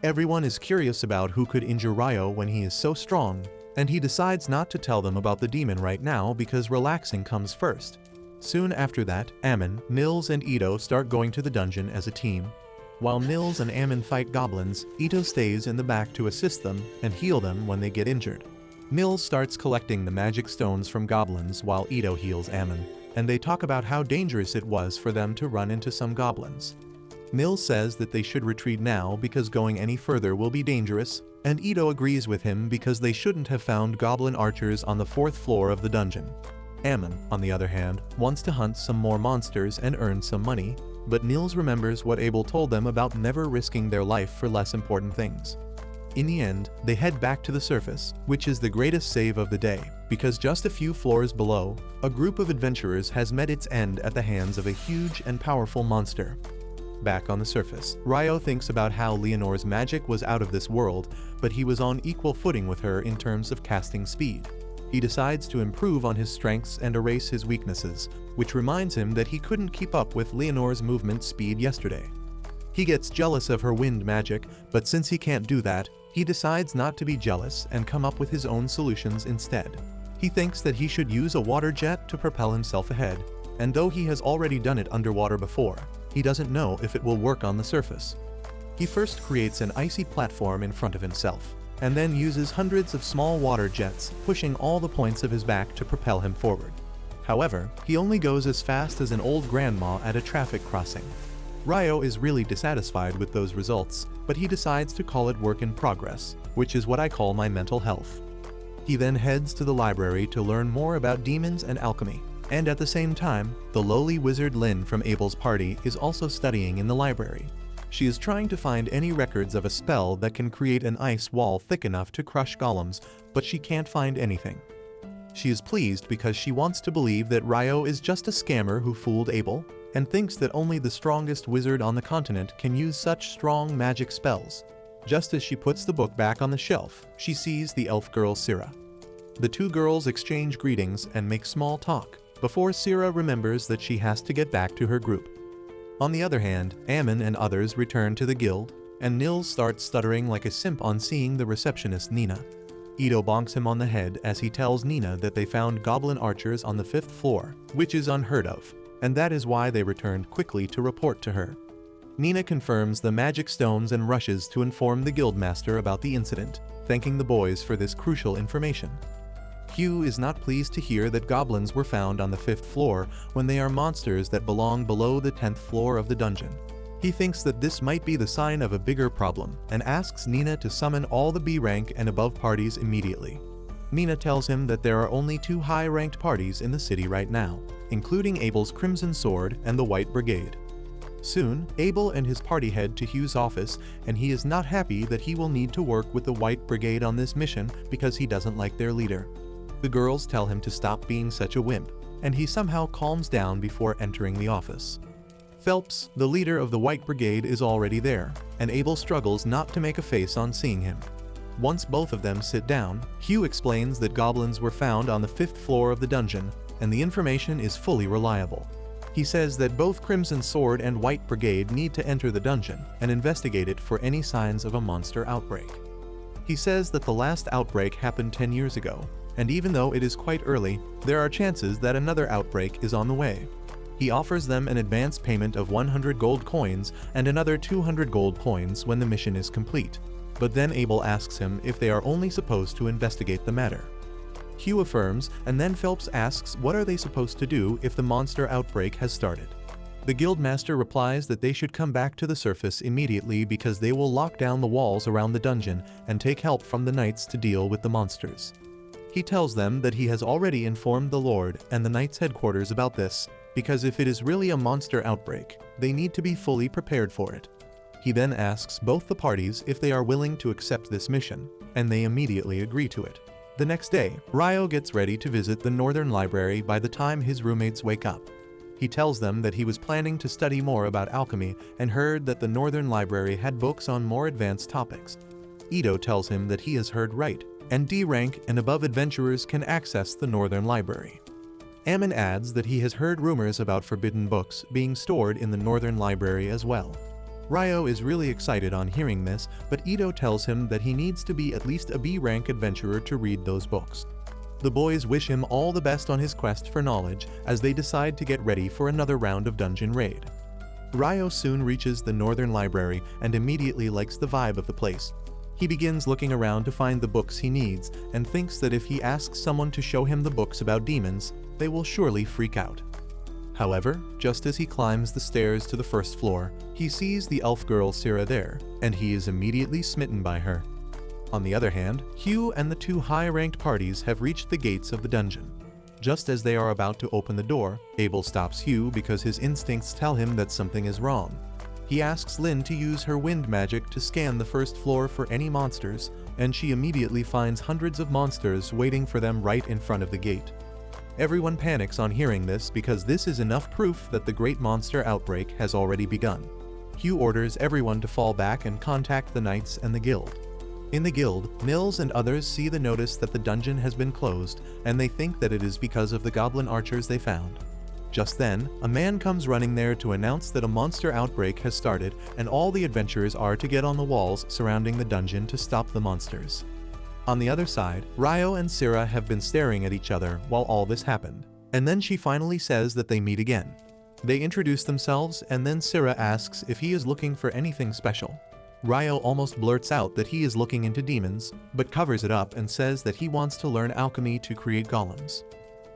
Everyone is curious about who could injure Ryou when he is so strong, and he decides not to tell them about the demon right now because relaxing comes first. Soon after that, Ammon, Nils, and Ito start going to the dungeon as a team. While Nils and Ammon fight goblins, Ito stays in the back to assist them and heal them when they get injured. Nils starts collecting the magic stones from goblins while Ito heals Ammon, and they talk about how dangerous it was for them to run into some goblins. Nils says that they should retreat now because going any further will be dangerous, and Ito agrees with him because they shouldn't have found goblin archers on the 4th floor of the dungeon. Ammon, on the other hand, wants to hunt some more monsters and earn some money, but Nils remembers what Abel told them about never risking their life for less important things. In the end, they head back to the surface, which is the greatest save of the day, because just a few floors below, a group of adventurers has met its end at the hands of a huge and powerful monster. Back on the surface, Ryou thinks about how Leonore's magic was out of this world, but he was on equal footing with her in terms of casting speed. He decides to improve on his strengths and erase his weaknesses, which reminds him that he couldn't keep up with Leonore's movement speed yesterday. He gets jealous of her wind magic, but since he can't do that, he decides not to be jealous and come up with his own solutions instead. He thinks that he should use a water jet to propel himself ahead, and though he has already done it underwater before, he doesn't know if it will work on the surface. He first creates an icy platform in front of himself, and then uses hundreds of small water jets, pushing all the points of his back to propel him forward. However, he only goes as fast as an old grandma at a traffic crossing. Ryou is really dissatisfied with those results, but he decides to call it work in progress, which is what I call my mental health. He then heads to the library to learn more about demons and alchemy, and at the same time, the lowly wizard Lynn from Abel's party is also studying in the library. She is trying to find any records of a spell that can create an ice wall thick enough to crush golems, but she can't find anything. She is pleased because she wants to believe that Ryou is just a scammer who fooled Abel, and thinks that only the strongest wizard on the continent can use such strong magic spells. Just as she puts the book back on the shelf, she sees the elf girl Syrah. The two girls exchange greetings and make small talk, before Syrah remembers that she has to get back to her group. On the other hand, Ammon and others return to the guild, and Nils starts stuttering like a simp on seeing the receptionist Nina. Ito bonks him on the head as he tells Nina that they found goblin archers on the 5th floor, which is unheard of, and that is why they returned quickly to report to her. Nina confirms the magic stones and rushes to inform the guildmaster about the incident, thanking the boys for this crucial information. Hugh is not pleased to hear that goblins were found on the 5th floor when they are monsters that belong below the 10th floor of the dungeon. He thinks that this might be the sign of a bigger problem and asks Nina to summon all the B rank and above parties immediately. Nina tells him that there are only 2 high-ranked parties in the city right now, including Abel's Crimson Sword and the White Brigade. Soon, Abel and his party head to Hugh's office, and he is not happy that he will need to work with the White Brigade on this mission because he doesn't like their leader. The girls tell him to stop being such a wimp, and he somehow calms down before entering the office. Phelps, the leader of the White Brigade, is already there, and Abel struggles not to make a face on seeing him. Once both of them sit down, Hugh explains that goblins were found on the 5th floor of the dungeon, and the information is fully reliable. He says that both Crimson Sword and White Brigade need to enter the dungeon and investigate it for any signs of a monster outbreak. He says that the last outbreak happened 10 years ago, and even though it is quite early, there are chances that another outbreak is on the way. He offers them an advance payment of 100 gold coins and another 200 gold coins when the mission is complete, but then Abel asks him if they are only supposed to investigate the matter. Hugh affirms, and then Phelps asks what are they supposed to do if the monster outbreak has started. The guildmaster replies that they should come back to the surface immediately because they will lock down the walls around the dungeon and take help from the knights to deal with the monsters. He tells them that he has already informed the Lord and the Knights' headquarters about this, because if it is really a monster outbreak, they need to be fully prepared for it. He then asks both the parties if they are willing to accept this mission, and they immediately agree to it. The next day, Ryou gets ready to visit the Northern Library by the time his roommates wake up. He tells them that he was planning to study more about alchemy and heard that the Northern Library had books on more advanced topics. Ito tells him that he has heard right, and D rank and above adventurers can access the Northern Library. Ammon adds that he has heard rumors about forbidden books being stored in the Northern Library as well. Ryou is really excited on hearing this, but Ito tells him that he needs to be at least a B rank adventurer to read those books. The boys wish him all the best on his quest for knowledge as they decide to get ready for another round of dungeon raid. Ryou soon reaches the Northern Library and immediately likes the vibe of the place. He begins looking around to find the books he needs and thinks that if he asks someone to show him the books about demons, they will surely freak out. However, just as he climbs the stairs to the first floor, he sees the elf girl Sira there, and he is immediately smitten by her. On the other hand, Hugh and the two high-ranked parties have reached the gates of the dungeon. Just as they are about to open the door, Abel stops Hugh because his instincts tell him that something is wrong. He asks Lynn to use her wind magic to scan the first floor for any monsters, and she immediately finds hundreds of monsters waiting for them right in front of the gate. Everyone panics on hearing this because this is enough proof that the great monster outbreak has already begun. Hugh orders everyone to fall back and contact the knights and the guild. In the guild, Mills and others see the notice that the dungeon has been closed, and they think that it is because of the goblin archers they found. Just then, a man comes running there to announce that a monster outbreak has started and all the adventurers are to get on the walls surrounding the dungeon to stop the monsters. On the other side, Ryou and Sira have been staring at each other while all this happened, and then she finally says that they meet again. They introduce themselves and then Sira asks if he is looking for anything special. Ryou almost blurts out that he is looking into demons, but covers it up and says that he wants to learn alchemy to create golems.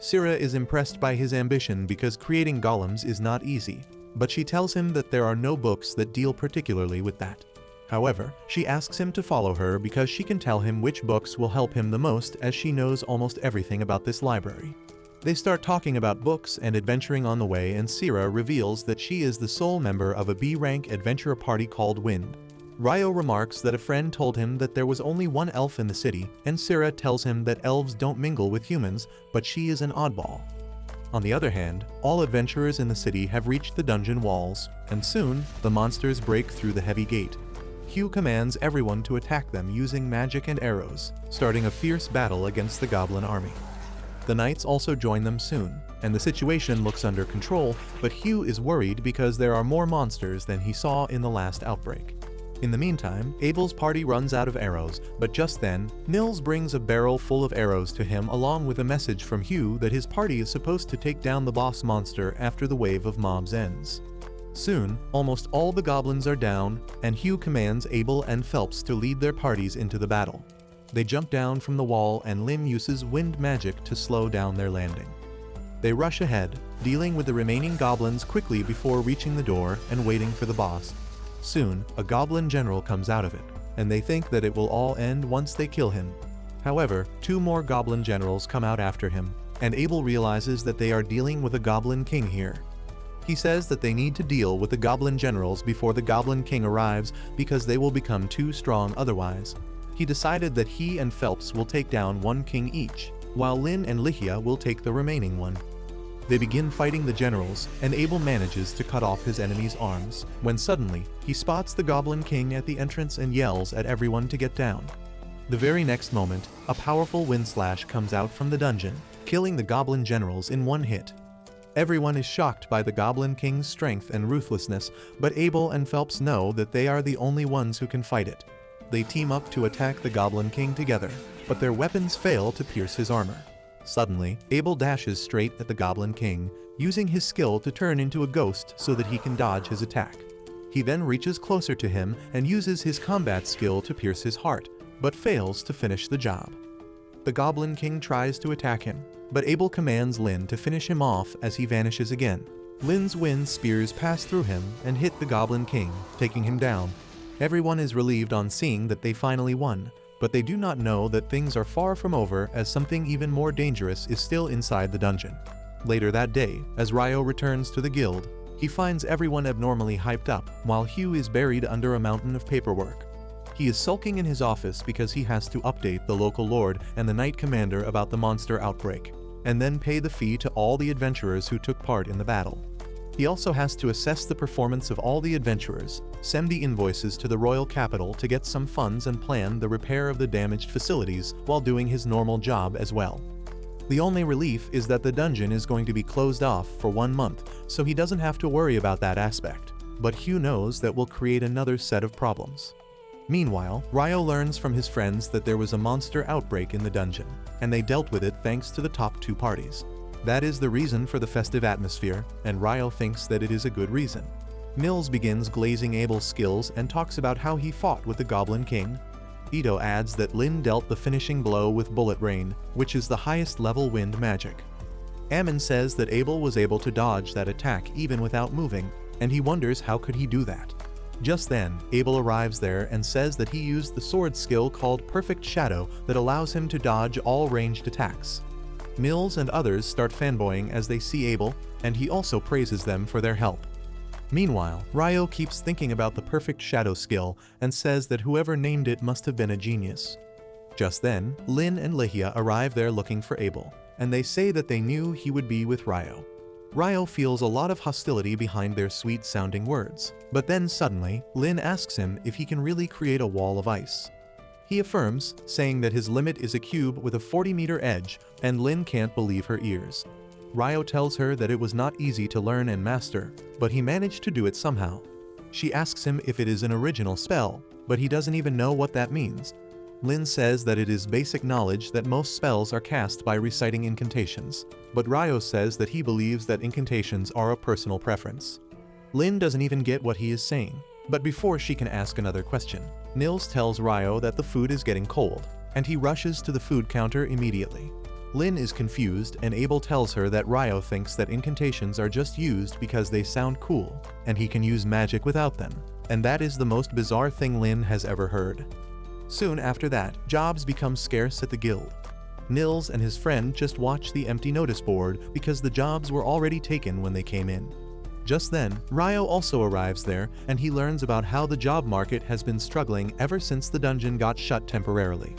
Sira is impressed by his ambition because creating golems is not easy, but she tells him that there are no books that deal particularly with that. However, she asks him to follow her because she can tell him which books will help him the most as she knows almost everything about this library. They start talking about books and adventuring on the way, and Sira reveals that she is the sole member of a B-rank adventurer party called Wind. Ryou remarks that a friend told him that there was only one elf in the city, and Sira tells him that elves don't mingle with humans, but she is an oddball. On the other hand, all adventurers in the city have reached the dungeon walls, and soon, the monsters break through the heavy gate. Hugh commands everyone to attack them using magic and arrows, starting a fierce battle against the goblin army. The knights also join them soon, and the situation looks under control, but Hugh is worried because there are more monsters than he saw in the last outbreak. In the meantime, Abel's party runs out of arrows, but just then, Mills brings a barrel full of arrows to him along with a message from Hugh that his party is supposed to take down the boss monster after the wave of mobs ends. Soon, almost all the goblins are down, and Hugh commands Abel and Phelps to lead their parties into the battle. They jump down from the wall and Lim uses wind magic to slow down their landing. They rush ahead, dealing with the remaining goblins quickly before reaching the door and waiting for the boss. Soon, a goblin general comes out of it, and they think that it will all end once they kill him. However, two more goblin generals come out after him, and Abel realizes that they are dealing with a goblin king here. He says that they need to deal with the goblin generals before the goblin king arrives because they will become too strong otherwise. He decided that he and Phelps will take down one king each, while Lynn and Lichia will take the remaining one. They begin fighting the generals, and Abel manages to cut off his enemy's arms, when suddenly, he spots the Goblin King at the entrance and yells at everyone to get down. The very next moment, a powerful wind slash comes out from the dungeon, killing the Goblin generals in one hit. Everyone is shocked by the Goblin King's strength and ruthlessness, but Abel and Phelps know that they are the only ones who can fight it. They team up to attack the Goblin King together, but their weapons fail to pierce his armor. Suddenly, Abel dashes straight at the Goblin King, using his skill to turn into a ghost so that he can dodge his attack. He then reaches closer to him and uses his combat skill to pierce his heart, but fails to finish the job. The Goblin King tries to attack him, but Abel commands Lynn to finish him off as he vanishes again. Lynn's wind spears pass through him and hit the Goblin King, taking him down. Everyone is relieved on seeing that they finally won, but they do not know that things are far from over as something even more dangerous is still inside the dungeon. Later that day, as Ryou returns to the guild, he finds everyone abnormally hyped up while Hugh is buried under a mountain of paperwork. He is sulking in his office because he has to update the local lord and the knight commander about the monster outbreak, and then pay the fee to all the adventurers who took part in the battle. He also has to assess the performance of all the adventurers, send the invoices to the royal capital to get some funds and plan the repair of the damaged facilities while doing his normal job as well. The only relief is that the dungeon is going to be closed off for 1 month, so he doesn't have to worry about that aspect, but Hugh knows that will create another set of problems. Meanwhile, Ryou learns from his friends that there was a monster outbreak in the dungeon, and they dealt with it thanks to the top two parties. That is the reason for the festive atmosphere, and Ryou thinks that it is a good reason. Nils begins glazing Abel's skills and talks about how he fought with the Goblin King. Ito adds that Lin dealt the finishing blow with Bullet Rain, which is the highest level wind magic. Ammon says that Abel was able to dodge that attack even without moving, and he wonders how could he do that. Just then, Abel arrives there and says that he used the sword skill called Perfect Shadow that allows him to dodge all ranged attacks. Mills and others start fanboying as they see Abel, and he also praises them for their help. Meanwhile, Ryou keeps thinking about the Perfect Shadow skill and says that whoever named it must have been a genius. Just then, Lin and Lihia arrive there looking for Abel, and they say that they knew he would be with Ryou. Ryou feels a lot of hostility behind their sweet-sounding words, but then suddenly, Lin asks him if he can really create a wall of ice. He affirms, saying that his limit is a cube with a 40-meter edge, and Lin can't believe her ears. Ryou tells her that it was not easy to learn and master, but he managed to do it somehow. She asks him if it is an original spell, but he doesn't even know what that means. Lin says that it is basic knowledge that most spells are cast by reciting incantations, but Ryou says that he believes that incantations are a personal preference. Lin doesn't even get what he is saying, but before she can ask another question, Nils tells Ryou that the food is getting cold, and he rushes to the food counter immediately. Lin is confused, and Abel tells her that Ryou thinks that incantations are just used because they sound cool, and he can use magic without them, and that is the most bizarre thing Lin has ever heard. Soon after that, jobs become scarce at the guild. Nils and his friend just watch the empty notice board because the jobs were already taken when they came in. Just then, Ryou also arrives there, and he learns about how the job market has been struggling ever since the dungeon got shut temporarily.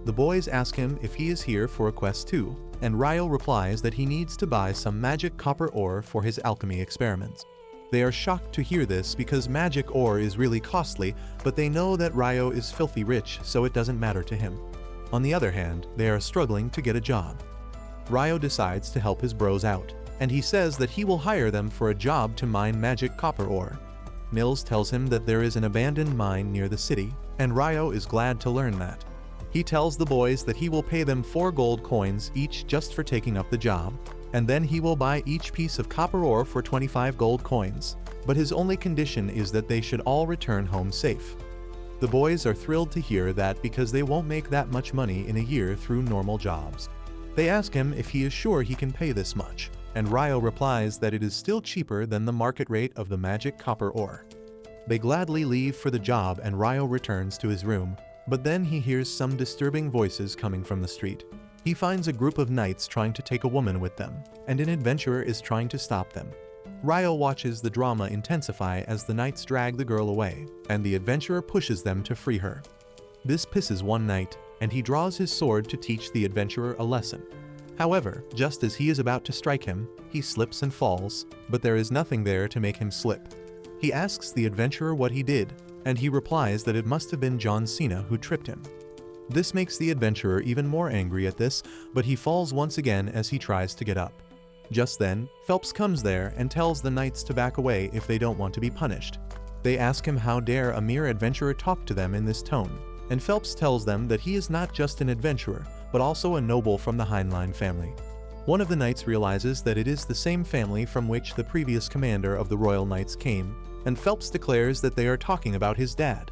The boys ask him if he is here for a quest too, and Ryou replies that he needs to buy some magic copper ore for his alchemy experiments. They are shocked to hear this because magic ore is really costly, but they know that Ryou is filthy rich, so it doesn't matter to him. On the other hand, they are struggling to get a job. Ryou decides to help his bros out, and he says that he will hire them for a job to mine magic copper ore. Nils tells him that there is an abandoned mine near the city, and Ryou is glad to learn that. He tells the boys that he will pay them 4 gold coins each just for taking up the job, and then he will buy each piece of copper ore for 25 gold coins, but his only condition is that they should all return home safe. The boys are thrilled to hear that because they won't make that much money in a year through normal jobs. They ask him if he is sure he can pay this much, and Ryou replies that it is still cheaper than the market rate of the magic copper ore. They gladly leave for the job, and Ryou returns to his room, but then he hears some disturbing voices coming from the street. He finds a group of knights trying to take a woman with them, and an adventurer is trying to stop them. Ryou watches the drama intensify as the knights drag the girl away, and the adventurer pushes them to free her. This pisses one knight, and he draws his sword to teach the adventurer a lesson. However, just as he is about to strike him, he slips and falls, but there is nothing there to make him slip. He asks the adventurer what he did, and he replies that it must have been John Cena who tripped him. This makes the adventurer even more angry at this, but he falls once again as he tries to get up. Just then, Phelps comes there and tells the knights to back away if they don't want to be punished. They ask him how dare a mere adventurer talk to them in this tone, and Phelps tells them that he is not just an adventurer, but also a noble from the Heinlein family. One of the knights realizes that it is the same family from which the previous commander of the Royal Knights came, and Phelps declares that they are talking about his dad.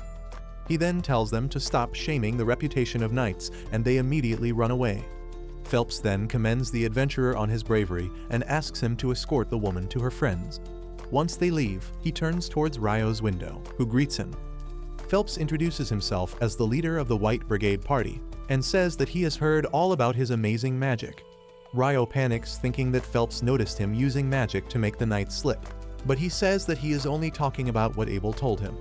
He then tells them to stop shaming the reputation of knights, and they immediately run away. Phelps then commends the adventurer on his bravery and asks him to escort the woman to her friends. Once they leave, he turns towards Ryou's window, who greets him. Phelps introduces himself as the leader of the White Brigade Party, and says that he has heard all about his amazing magic. Ryou panics, thinking that Phelps noticed him using magic to make the knight slip, but he says that he is only talking about what Abel told him.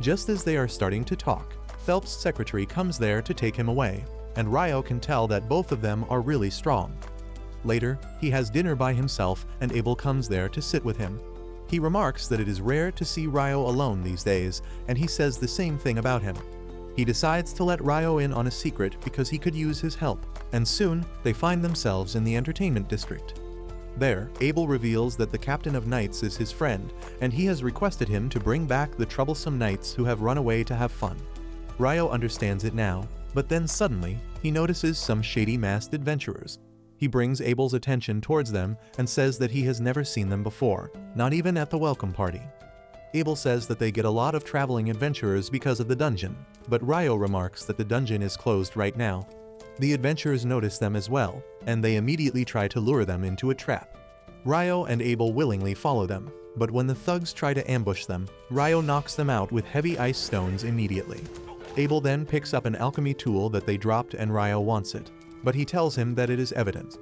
Just as they are starting to talk, Phelps' secretary comes there to take him away, and Ryou can tell that both of them are really strong. Later, he has dinner by himself, and Abel comes there to sit with him. He remarks that it is rare to see Ryou alone these days, and he says the same thing about him. He decides to let Ryou in on a secret because he could use his help, and soon they find themselves in the entertainment district. There, Abel reveals that the captain of knights is his friend, and he has requested him to bring back the troublesome knights who have run away to have fun. Ryou understands it now, but then suddenly, he notices some shady masked adventurers. He brings Abel's attention towards them and says that he has never seen them before, not even at the welcome party. Abel says that they get a lot of traveling adventurers because of the dungeon, but Ryou remarks that the dungeon is closed right now. The adventurers notice them as well, and they immediately try to lure them into a trap. Ryou and Abel willingly follow them, but when the thugs try to ambush them, Ryou knocks them out with heavy ice stones immediately. Abel then picks up an alchemy tool that they dropped and Ryou wants it, but he tells him that it is evident.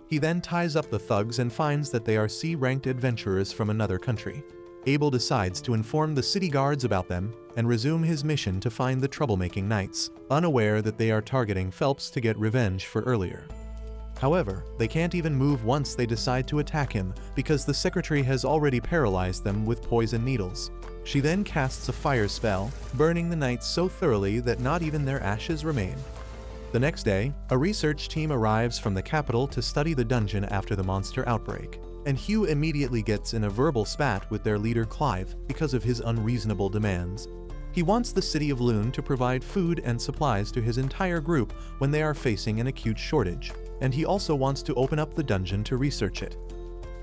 He then ties up the thugs and finds that they are C-ranked adventurers from another country. Abel decides to inform the city guards about them and resume his mission to find the troublemaking knights, unaware that they are targeting Phelps to get revenge for earlier. However, they can't even move once they decide to attack him because the secretary has already paralyzed them with poison needles. She then casts a fire spell, burning the knights so thoroughly that not even their ashes remain. The next day, a research team arrives from the capital to study the dungeon after the monster outbreak, and Hugh immediately gets in a verbal spat with their leader Clive because of his unreasonable demands. He wants the city of Lune to provide food and supplies to his entire group when they are facing an acute shortage, and he also wants to open up the dungeon to research it.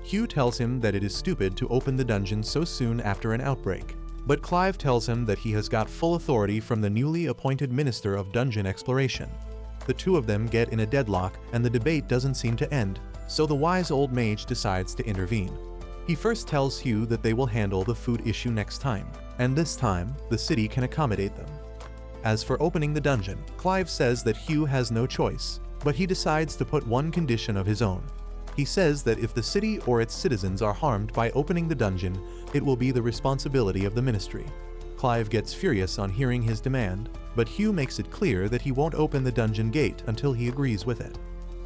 Hugh tells him that it is stupid to open the dungeon so soon after an outbreak, but Clive tells him that he has got full authority from the newly appointed Minister of Dungeon Exploration. The two of them get in a deadlock and the debate doesn't seem to end, so the wise old mage decides to intervene. He first tells Hugh that they will handle the food issue next time, and this time, the city can accommodate them. As for opening the dungeon, Clive says that Hugh has no choice, but he decides to put one condition of his own. He says that if the city or its citizens are harmed by opening the dungeon, it will be the responsibility of the ministry. Clive gets furious on hearing his demand, but Hugh makes it clear that he won't open the dungeon gate until he agrees with it.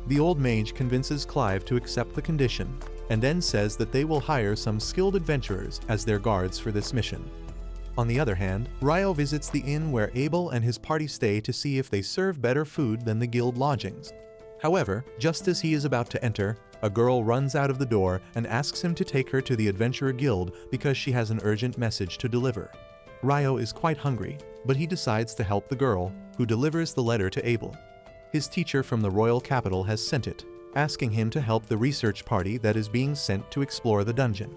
The old mage convinces Clive to accept the condition, and then says that they will hire some skilled adventurers as their guards for this mission. On the other hand, Ryou visits the inn where Abel and his party stay to see if they serve better food than the guild lodgings. However, just as he is about to enter, a girl runs out of the door and asks him to take her to the Adventurer Guild because she has an urgent message to deliver. Ryou is quite hungry, but he decides to help the girl, who delivers the letter to Abel. His teacher from the royal capital has sent it, asking him to help the research party that is being sent to explore the dungeon.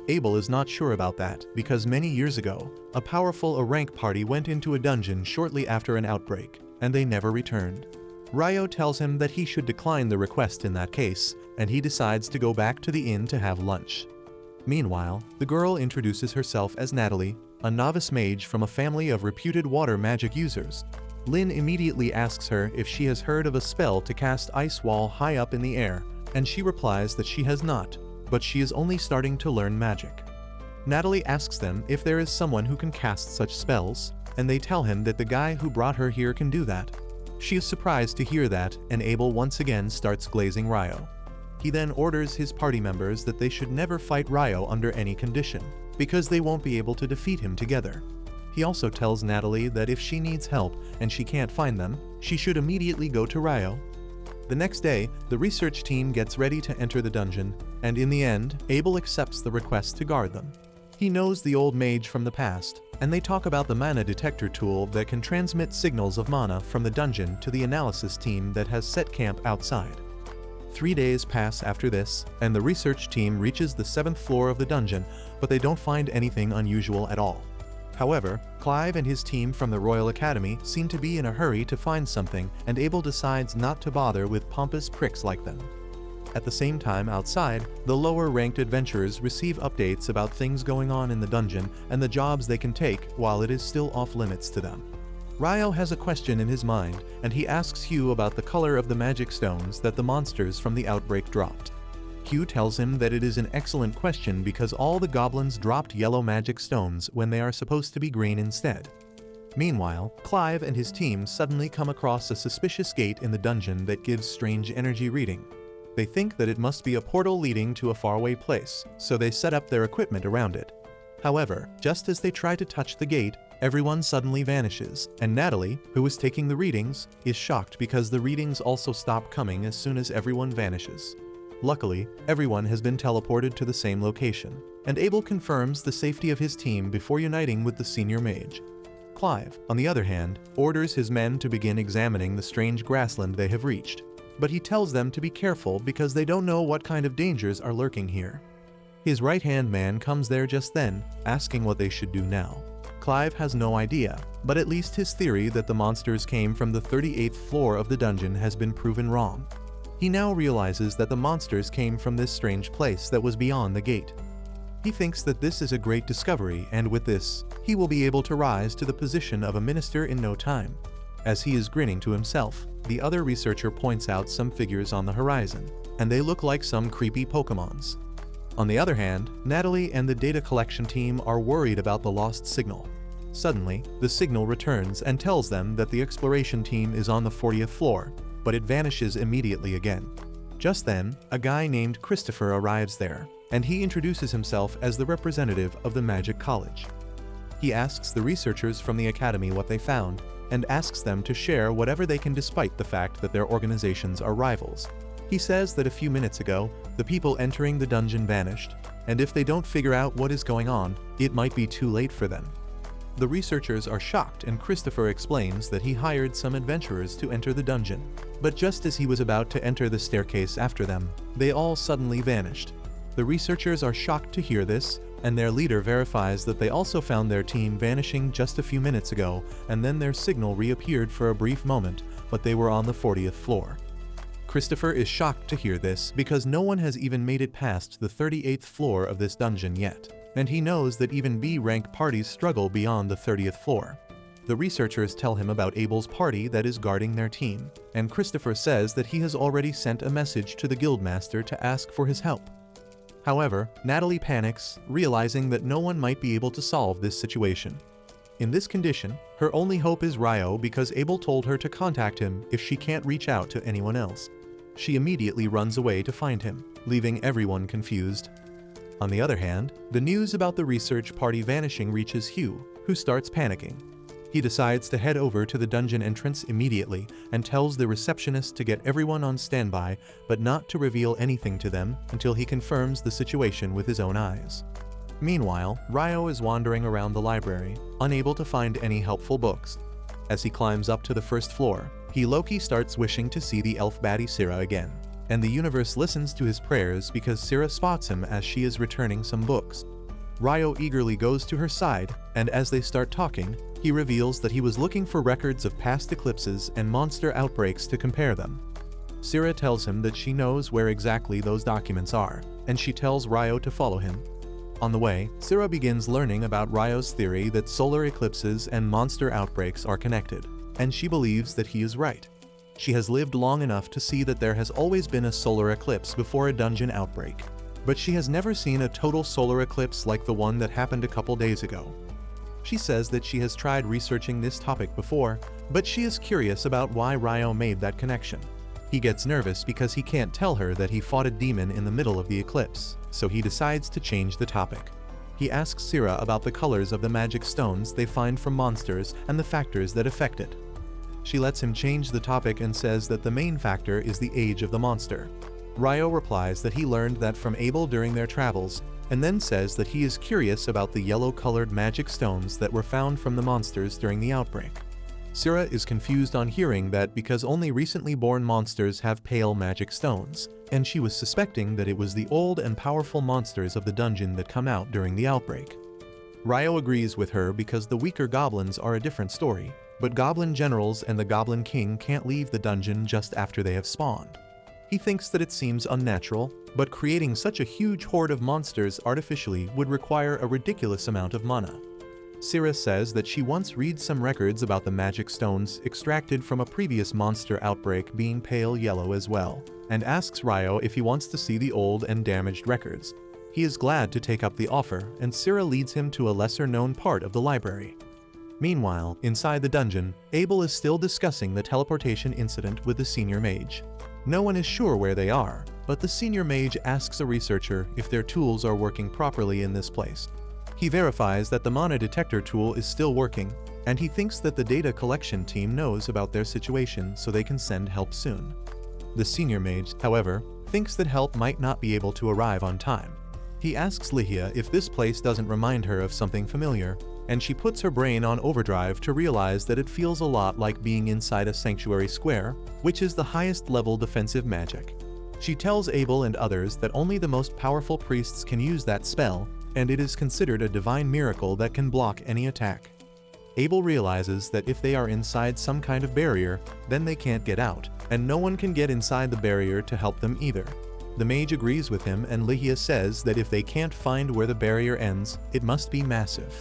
Abel is not sure about that because many years ago, a powerful rank party went into a dungeon shortly after an outbreak, and they never returned. Ryou tells him that he should decline the request in that case, and he decides to go back to the inn to have lunch. Meanwhile, the girl introduces herself as Natalie, a novice mage from a family of reputed water magic users. Lynn immediately asks her if she has heard of a spell to cast ice wall high up in the air, and she replies that she has not, but she is only starting to learn magic. Natalie asks them if there is someone who can cast such spells, and they tell him that the guy who brought her here can do that. She is surprised to hear that, and Abel once again starts glazing Ryou. He then orders his party members that they should never fight Ryou under any condition, because they won't be able to defeat him together. He also tells Natalie that if she needs help and she can't find them, she should immediately go to Ryou. The next day, the research team gets ready to enter the dungeon, and in the end, Abel accepts the request to guard them. He knows the old mage from the past, and they talk about the mana detector tool that can transmit signals of mana from the dungeon to the analysis team that has set camp outside. 3 days pass after this, and the research team reaches the 7th floor of the dungeon, but they don't find anything unusual at all. However, Clive and his team from the Royal Academy seem to be in a hurry to find something, and Abel decides not to bother with pompous pricks like them. At the same time outside, the lower-ranked adventurers receive updates about things going on in the dungeon and the jobs they can take while it is still off-limits to them. Ryou has a question in his mind, and he asks Hugh about the color of the magic stones that the monsters from the outbreak dropped. Hugh tells him that it is an excellent question because all the goblins dropped yellow magic stones when they are supposed to be green instead. Meanwhile, Clive and his team suddenly come across a suspicious gate in the dungeon that gives strange energy reading. They think that it must be a portal leading to a faraway place, so they set up their equipment around it. However, just as they try to touch the gate, everyone suddenly vanishes, and Natalie, who is taking the readings, is shocked because the readings also stop coming as soon as everyone vanishes. Luckily, everyone has been teleported to the same location, and Abel confirms the safety of his team before uniting with the senior mage. Clive, on the other hand, orders his men to begin examining the strange grassland they have reached, but he tells them to be careful because they don't know what kind of dangers are lurking here. His right-hand man comes there just then, asking what they should do now. Clive has no idea, but at least his theory that the monsters came from the 38th floor of the dungeon has been proven wrong. He now realizes that the monsters came from this strange place that was beyond the gate. He thinks that this is a great discovery, and with this, he will be able to rise to the position of a minister in no time. As he is grinning to himself, the other researcher points out some figures on the horizon, and they look like some creepy Pokémons. On the other hand, Natalie and the data collection team are worried about the lost signal. Suddenly, the signal returns and tells them that the exploration team is on the 40th floor, but it vanishes immediately again. Just then, a guy named Christopher arrives there, and he introduces himself as the representative of the Magic College. He asks the researchers from the academy what they found, and asks them to share whatever they can despite the fact that their organizations are rivals. He says that a few minutes ago, the people entering the dungeon vanished, and if they don't figure out what is going on, it might be too late for them. The researchers are shocked, and Christopher explains that he hired some adventurers to enter the dungeon. But just as he was about to enter the staircase after them, they all suddenly vanished. The researchers are shocked to hear this, and their leader verifies that they also found their team vanishing just a few minutes ago, and then their signal reappeared for a brief moment, but they were on the 40th floor. Christopher is shocked to hear this because no one has even made it past the 38th floor of this dungeon yet, and he knows that even B-rank parties struggle beyond the 30th floor. The researchers tell him about Abel's party that is guarding their team, and Christopher says that he has already sent a message to the guildmaster to ask for his help. However, Natalie panics, realizing that no one might be able to solve this situation. In this condition, her only hope is Ryou because Abel told her to contact him if she can't reach out to anyone else. She immediately runs away to find him, leaving everyone confused. On the other hand, the news about the research party vanishing reaches Hugh, who starts panicking. He decides to head over to the dungeon entrance immediately and tells the receptionist to get everyone on standby, but not to reveal anything to them until he confirms the situation with his own eyes. Meanwhile, Ryou is wandering around the library, unable to find any helpful books. As he climbs up to the first floor, he low-key starts wishing to see the elf baddie Syrah again, and the universe listens to his prayers because Syrah spots him as she is returning some books. Ryou eagerly goes to her side, and as they start talking, he reveals that he was looking for records of past eclipses and monster outbreaks to compare them. Syrah tells him that she knows where exactly those documents are, and she tells Ryou to follow him. On the way, Syrah begins learning about Ryou's theory that solar eclipses and monster outbreaks are connected, and she believes that he is right. She has lived long enough to see that there has always been a solar eclipse before a dungeon outbreak, but she has never seen a total solar eclipse like the one that happened a couple days ago. She says that she has tried researching this topic before, but she is curious about why Ryou made that connection. He gets nervous because he can't tell her that he fought a demon in the middle of the eclipse, so he decides to change the topic. He asks Syrah about the colors of the magic stones they find from monsters and the factors that affect it. She lets him change the topic and says that the main factor is the age of the monster. Ryou replies that he learned that from Abel during their travels, and then says that he is curious about the yellow-colored magic stones that were found from the monsters during the outbreak. Syrah is confused on hearing that because only recently born monsters have pale magic stones, and she was suspecting that it was the old and powerful monsters of the dungeon that come out during the outbreak. Ryou agrees with her because the weaker goblins are a different story, but goblin generals and the goblin king can't leave the dungeon just after they have spawned. He thinks that it seems unnatural, but creating such a huge horde of monsters artificially would require a ridiculous amount of mana. Syrah says that she once read some records about the magic stones extracted from a previous monster outbreak being pale yellow as well, and asks Ryou if he wants to see the old and damaged records. He is glad to take up the offer, and Syrah leads him to a lesser-known part of the library. Meanwhile, inside the dungeon, Abel is still discussing the teleportation incident with the senior mage. No one is sure where they are, but the senior mage asks a researcher if their tools are working properly in this place. He verifies that the mana detector tool is still working, and he thinks that the data collection team knows about their situation so they can send help soon. The senior mage, however, thinks that help might not be able to arrive on time. He asks Lihia if this place doesn't remind her of something familiar, and she puts her brain on overdrive to realize that it feels a lot like being inside a sanctuary square, which is the highest level defensive magic. She tells Abel and others that only the most powerful priests can use that spell, and it is considered a divine miracle that can block any attack. Abel realizes that if they are inside some kind of barrier, then they can't get out, and no one can get inside the barrier to help them either. The mage agrees with him, and Ryou says that if they can't find where the barrier ends, it must be massive.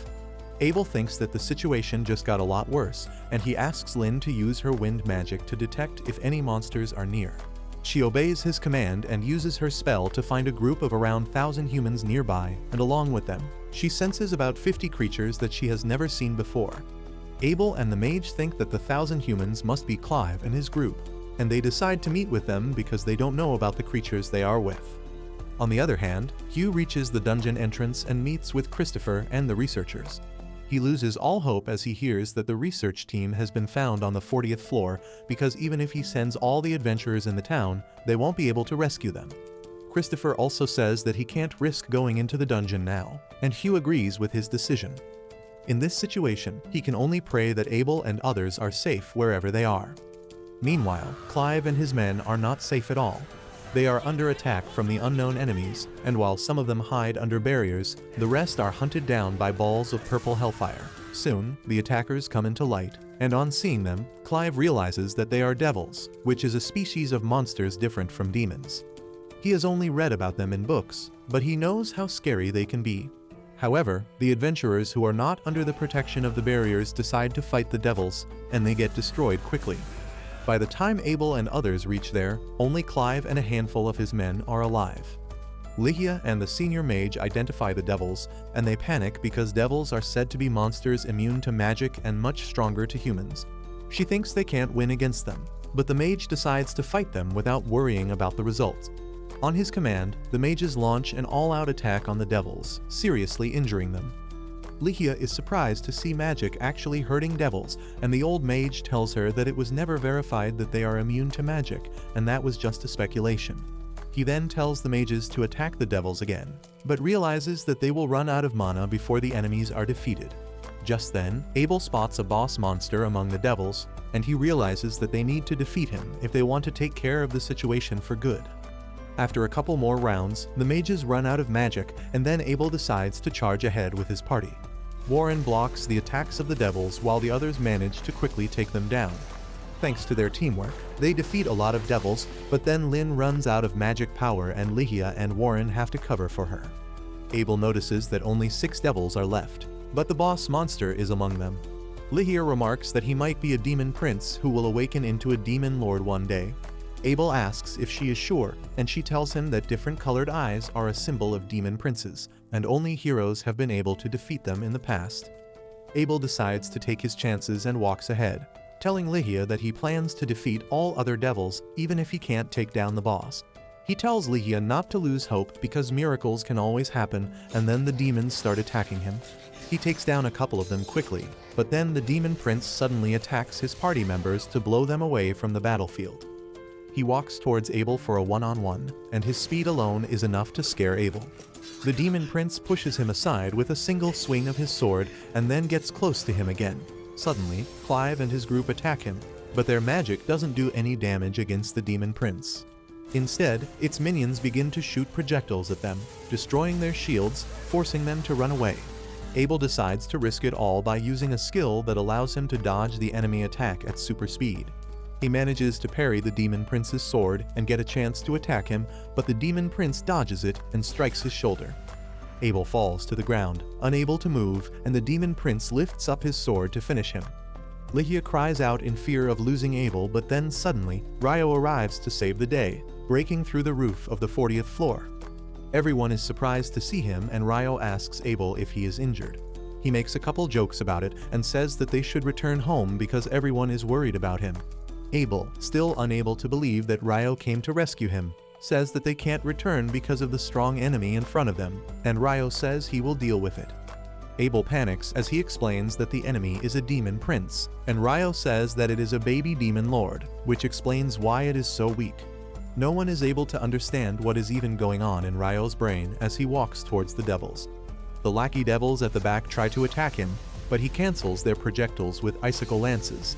Abel thinks that the situation just got a lot worse, and he asks Lin to use her wind magic to detect if any monsters are near. She obeys his command and uses her spell to find a group of around 1,000 humans nearby, and along with them, she senses about 50 creatures that she has never seen before. Abel and the mage think that the 1,000 humans must be Clive and his group, and they decide to meet with them because they don't know about the creatures they are with. On the other hand, Hugh reaches the dungeon entrance and meets with Christopher and the researchers. He loses all hope as he hears that the research team has been found on the 40th floor, because even if he sends all the adventurers in the town, they won't be able to rescue them. Christopher also says that he can't risk going into the dungeon now, and Hugh agrees with his decision. In this situation, he can only pray that Abel and others are safe wherever they are. Meanwhile, Clive and his men are not safe at all. They are under attack from the unknown enemies, and while some of them hide under barriers, the rest are hunted down by balls of purple hellfire. Soon, the attackers come into light, and on seeing them, Clive realizes that they are devils, which is a species of monsters different from demons. He has only read about them in books, but he knows how scary they can be. However, the adventurers who are not under the protection of the barriers decide to fight the devils, and they get destroyed quickly. By the time Abel and others reach there, only Clive and a handful of his men are alive. Ryou and the senior mage identify the devils, and they panic because devils are said to be monsters immune to magic and much stronger to humans. She thinks they can't win against them, but the mage decides to fight them without worrying about the results. On his command, the mages launch an all-out attack on the devils, seriously injuring them. Ryou is surprised to see magic actually hurting devils, and the old mage tells her that it was never verified that they are immune to magic, and that was just a speculation. He then tells the mages to attack the devils again, but realizes that they will run out of mana before the enemies are defeated. Just then, Abel spots a boss monster among the devils, and he realizes that they need to defeat him if they want to take care of the situation for good. After a couple more rounds, the mages run out of magic, and then Abel decides to charge ahead with his party. Warren blocks the attacks of the devils while the others manage to quickly take them down. Thanks to their teamwork, they defeat a lot of devils, but then Lin runs out of magic power and Ryou and Warren have to cover for her. Abel notices that only 6 devils are left, but the boss monster is among them. Ryou remarks that he might be a demon prince who will awaken into a demon lord one day. Abel asks if she is sure, and she tells him that different colored eyes are a symbol of demon princes, and only heroes have been able to defeat them in the past. Abel decides to take his chances and walks ahead, telling Ryou that he plans to defeat all other devils even if he can't take down the boss. He tells Ryou not to lose hope because miracles can always happen, and then the demons start attacking him. He takes down a couple of them quickly, but then the demon prince suddenly attacks his party members to blow them away from the battlefield. He walks towards Abel for a one-on-one, and his speed alone is enough to scare Abel. The demon prince pushes him aside with a single swing of his sword and then gets close to him again. Suddenly, Clive and his group attack him, but their magic doesn't do any damage against the demon prince. Instead, its minions begin to shoot projectiles at them, destroying their shields, forcing them to run away. Abel decides to risk it all by using a skill that allows him to dodge the enemy attack at super speed. He manages to parry the demon prince's sword and get a chance to attack him, but the demon prince dodges it and strikes his shoulder. Abel falls to the ground, unable to move, and the demon prince lifts up his sword to finish him. Ryou cries out in fear of losing Abel, but then suddenly, Ryou arrives to save the day, breaking through the roof of the 40th floor. Everyone is surprised to see him, and Ryou asks Abel if he is injured. He makes a couple jokes about it and says that they should return home because everyone is worried about him. Abel, still unable to believe that Ryou came to rescue him, says that they can't return because of the strong enemy in front of them, and Ryou says he will deal with it. Abel panics as he explains that the enemy is a demon prince, and Ryou says that it is a baby demon lord, which explains why it is so weak. No one is able to understand what is even going on in Ryou's brain as he walks towards the devils. The lackey devils at the back try to attack him, but he cancels their projectiles with icicle lances.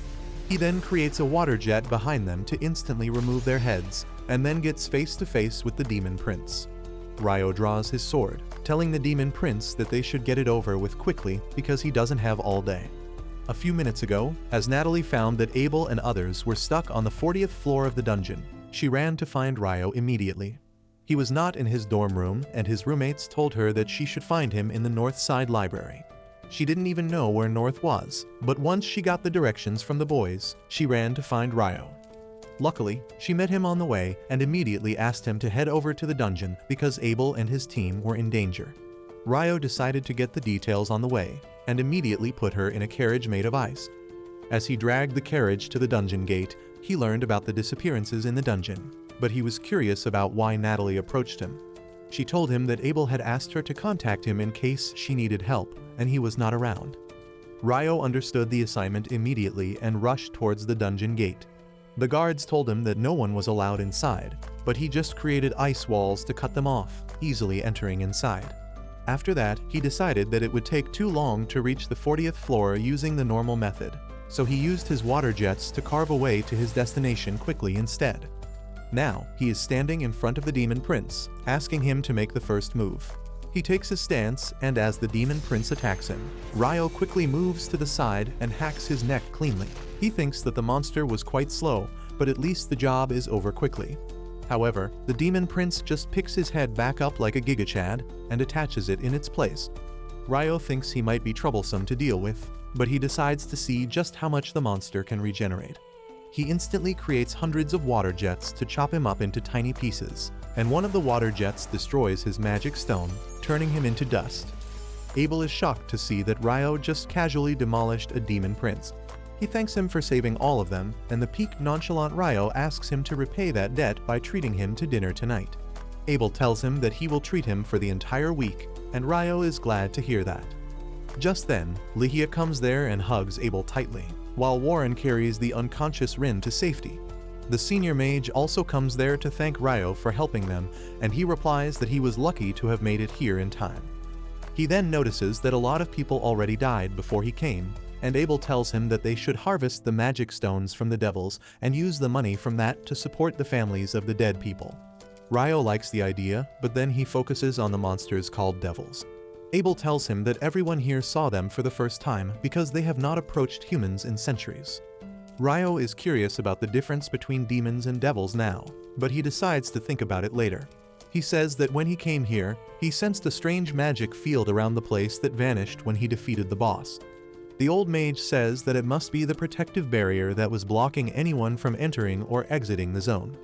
He then creates a water jet behind them to instantly remove their heads, and then gets face to face with the demon prince. Ryou draws his sword, telling the demon prince that they should get it over with quickly because he doesn't have all day. A few minutes ago, as Natalie found that Abel and others were stuck on the 40th floor of the dungeon, she ran to find Ryou immediately. He was not in his dorm room, and his roommates told her that she should find him in the North Side Library. She didn't even know where North was, but once she got the directions from the boys, she ran to find Ryou. Luckily, she met him on the way and immediately asked him to head over to the dungeon because Abel and his team were in danger. Ryou decided to get the details on the way, and immediately put her in a carriage made of ice. As he dragged the carriage to the dungeon gate, he learned about the disappearances in the dungeon, but he was curious about why Natalie approached him. She told him that Abel had asked her to contact him in case she needed help, and he was not around. Ryou understood the assignment immediately and rushed towards the dungeon gate. The guards told him that no one was allowed inside, but he just created ice walls to cut them off, easily entering inside. After that, he decided that it would take too long to reach the 40th floor using the normal method, so he used his water jets to carve a way to his destination quickly instead. Now, he is standing in front of the demon prince, asking him to make the first move. He takes his stance, and as the demon prince attacks him, Ryou quickly moves to the side and hacks his neck cleanly. He thinks that the monster was quite slow, but at least the job is over quickly. However, the demon prince just picks his head back up like a gigachad and attaches it in its place. Ryou thinks he might be troublesome to deal with, but he decides to see just how much the monster can regenerate. He instantly creates hundreds of water jets to chop him up into tiny pieces, and one of the water jets destroys his magic stone, turning him into dust. Abel is shocked to see that Ryou just casually demolished a demon prince. He thanks him for saving all of them, and the peaked nonchalant Ryou asks him to repay that debt by treating him to dinner tonight. Abel tells him that he will treat him for the entire week, and Ryou is glad to hear that. Just then, Lihia comes there and hugs Abel tightly, while Warren carries the unconscious Rin to safety. The senior mage also comes there to thank Ryou for helping them, and he replies that he was lucky to have made it here in time. He then notices that a lot of people already died before he came, and Abel tells him that they should harvest the magic stones from the devils and use the money from that to support the families of the dead people. Ryou likes the idea, but then he focuses on the monsters called devils. Abel tells him that everyone here saw them for the first time because they have not approached humans in centuries. Ryou is curious about the difference between demons and devils now, but he decides to think about it later. He says that when he came here, he sensed a strange magic field around the place that vanished when he defeated the boss. The old mage says that it must be the protective barrier that was blocking anyone from entering or exiting the zone.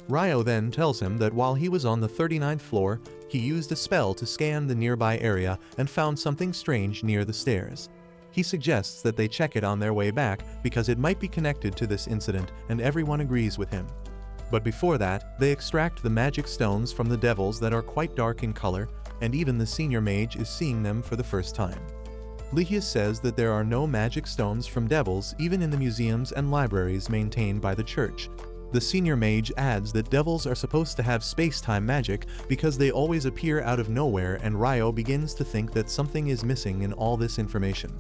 Ryou then tells him that while he was on the 39th floor, he used a spell to scan the nearby area and found something strange near the stairs. He suggests that they check it on their way back because it might be connected to this incident, and everyone agrees with him. But before that, they extract the magic stones from the devils that are quite dark in color, and even the senior mage is seeing them for the first time. Lihia says that there are no magic stones from devils even in the museums and libraries maintained by the church. The senior mage adds that devils are supposed to have space-time magic because they always appear out of nowhere, and Ryou begins to think that something is missing in all this information.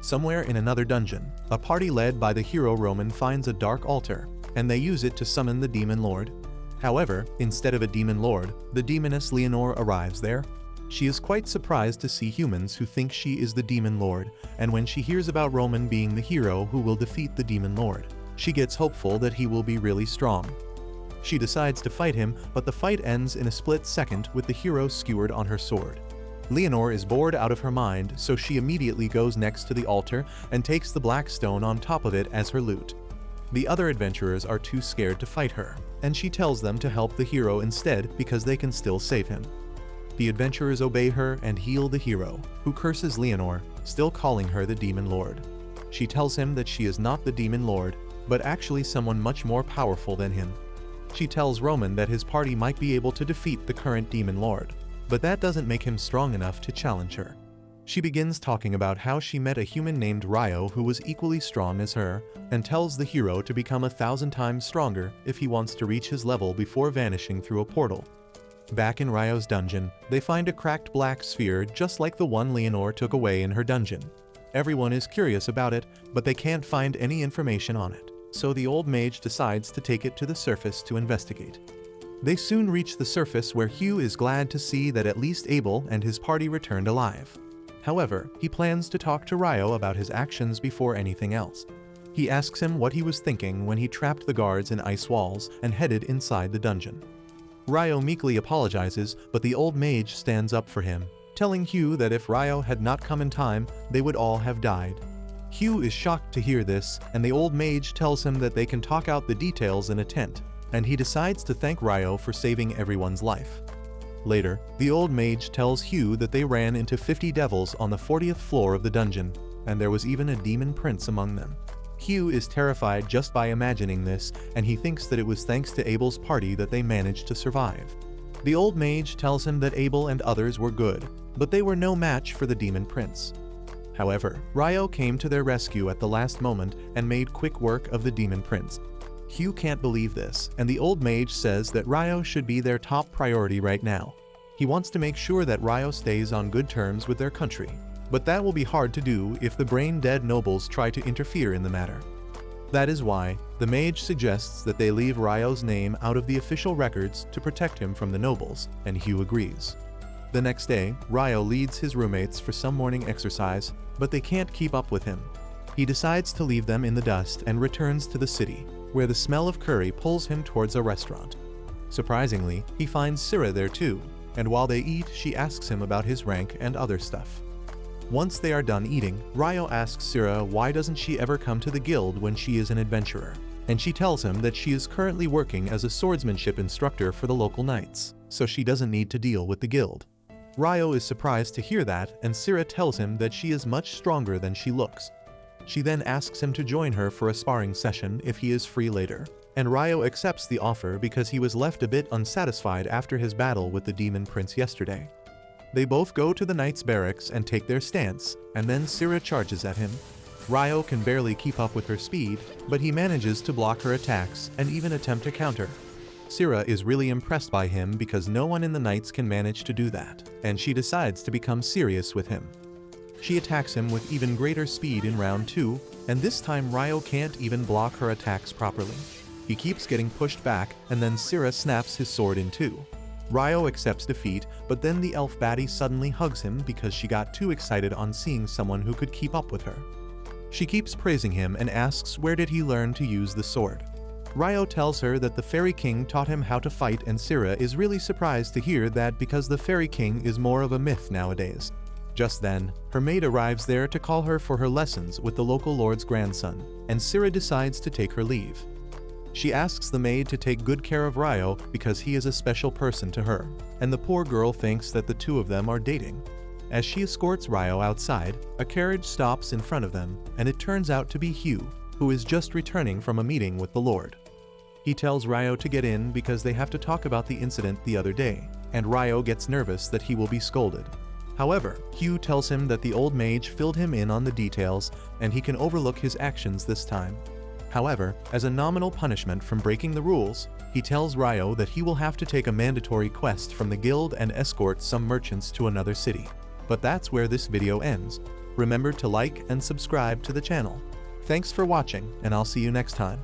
Somewhere in another dungeon, a party led by the hero Roman finds a dark altar, and they use it to summon the demon lord. However, instead of a demon lord, the demoness Leonore arrives there. She is quite surprised to see humans who think she is the demon lord, and when she hears about Roman being the hero who will defeat the demon lord, she gets hopeful that he will be really strong. She decides to fight him, but the fight ends in a split second with the hero skewered on her sword. Leonore is bored out of her mind, so she immediately goes next to the altar and takes the black stone on top of it as her loot. The other adventurers are too scared to fight her, and she tells them to help the hero instead because they can still save him. The adventurers obey her and heal the hero, who curses Leonore, still calling her the demon lord. She tells him that she is not the demon lord, but actually someone much more powerful than him. She tells Roman that his party might be able to defeat the current demon lord, but that doesn't make him strong enough to challenge her. She begins talking about how she met a human named Ryou who was equally strong as her, and tells the hero to become 1,000 times stronger if he wants to reach his level before vanishing through a portal. Back in Ryou's dungeon, they find a cracked black sphere just like the one Leonore took away in her dungeon. Everyone is curious about it, but they can't find any information on it. so the old mage decides to take it to the surface to investigate. They soon reach the surface where Ryou is glad to see that at least Abel and his party returned alive. However, he plans to talk to Ryou about his actions before anything else. He asks him what he was thinking when he trapped the guards in ice walls and headed inside the dungeon. Ryou meekly apologizes, but the old mage stands up for him, telling Ryou that if Ryou had not come in time, they would all have died. Ryou is shocked to hear this, and the old mage tells him that they can talk out the details in a tent, and he decides to thank Ryou for saving everyone's life. Later, the old mage tells Ryou that they ran into 50 devils on the 40th floor of the dungeon, and there was even a demon prince among them. Ryou is terrified just by imagining this, and he thinks that it was thanks to Abel's party that they managed to survive. The old mage tells him that Abel and others were good, but they were no match for the demon prince. However, Ryou came to their rescue at the last moment and made quick work of the demon prince. Ryou can't believe this, and the old mage says that Ryou should be their top priority right now. He wants to make sure that Ryou stays on good terms with their country, but that will be hard to do if the brain-dead nobles try to interfere in the matter. That is why the mage suggests that they leave Ryou's name out of the official records to protect him from the nobles, and Ryou agrees. The next day, Ryou leads his roommates for some morning exercise, but they can't keep up with him. He decides to leave them in the dust and returns to the city, where the smell of curry pulls him towards a restaurant. Surprisingly, he finds Syrah there too, and while they eat, she asks him about his rank and other stuff. Once they are done eating, Ryou asks Syrah why doesn't she ever come to the guild when she is an adventurer, and she tells him that she is currently working as a swordsmanship instructor for the local knights, so she doesn't need to deal with the guild. Ryou is surprised to hear that, and Syrah tells him that she is much stronger than she looks. She then asks him to join her for a sparring session if he is free later, and Ryou accepts the offer because he was left a bit unsatisfied after his battle with the demon prince yesterday. They both go to the knight's barracks and take their stance, and then Syrah charges at him. Ryou can barely keep up with her speed, but he manages to block her attacks and even attempt to counter. Syrah is really impressed by him because no one in the knights can manage to do that, and she decides to become serious with him. She attacks him with even greater speed in round 2, and this time Ryou can't even block her attacks properly. He keeps getting pushed back, and then Syrah snaps his sword in two. Ryou accepts defeat, but then the elf baddie suddenly hugs him because she got too excited on seeing someone who could keep up with her. She keeps praising him and asks where did he learn to use the sword. Ryou tells her that the Fairy King taught him how to fight, and Syrah is really surprised to hear that because the Fairy King is more of a myth nowadays. Just then, her maid arrives there to call her for her lessons with the local lord's grandson, and Syrah decides to take her leave. She asks the maid to take good care of Ryou because he is a special person to her, and the poor girl thinks that the two of them are dating. As she escorts Ryou outside, a carriage stops in front of them, and it turns out to be Ryou, who is just returning from a meeting with the Lord. He tells Ryou to get in because they have to talk about the incident the other day, and Ryou gets nervous that he will be scolded. However, Ryou tells him that the old mage filled him in on the details, and he can overlook his actions this time. However, as a nominal punishment from breaking the rules, he tells Ryou that he will have to take a mandatory quest from the guild and escort some merchants to another city. But that's where this video ends. Remember to like and subscribe to the channel. Thanks for watching, and I'll see you next time.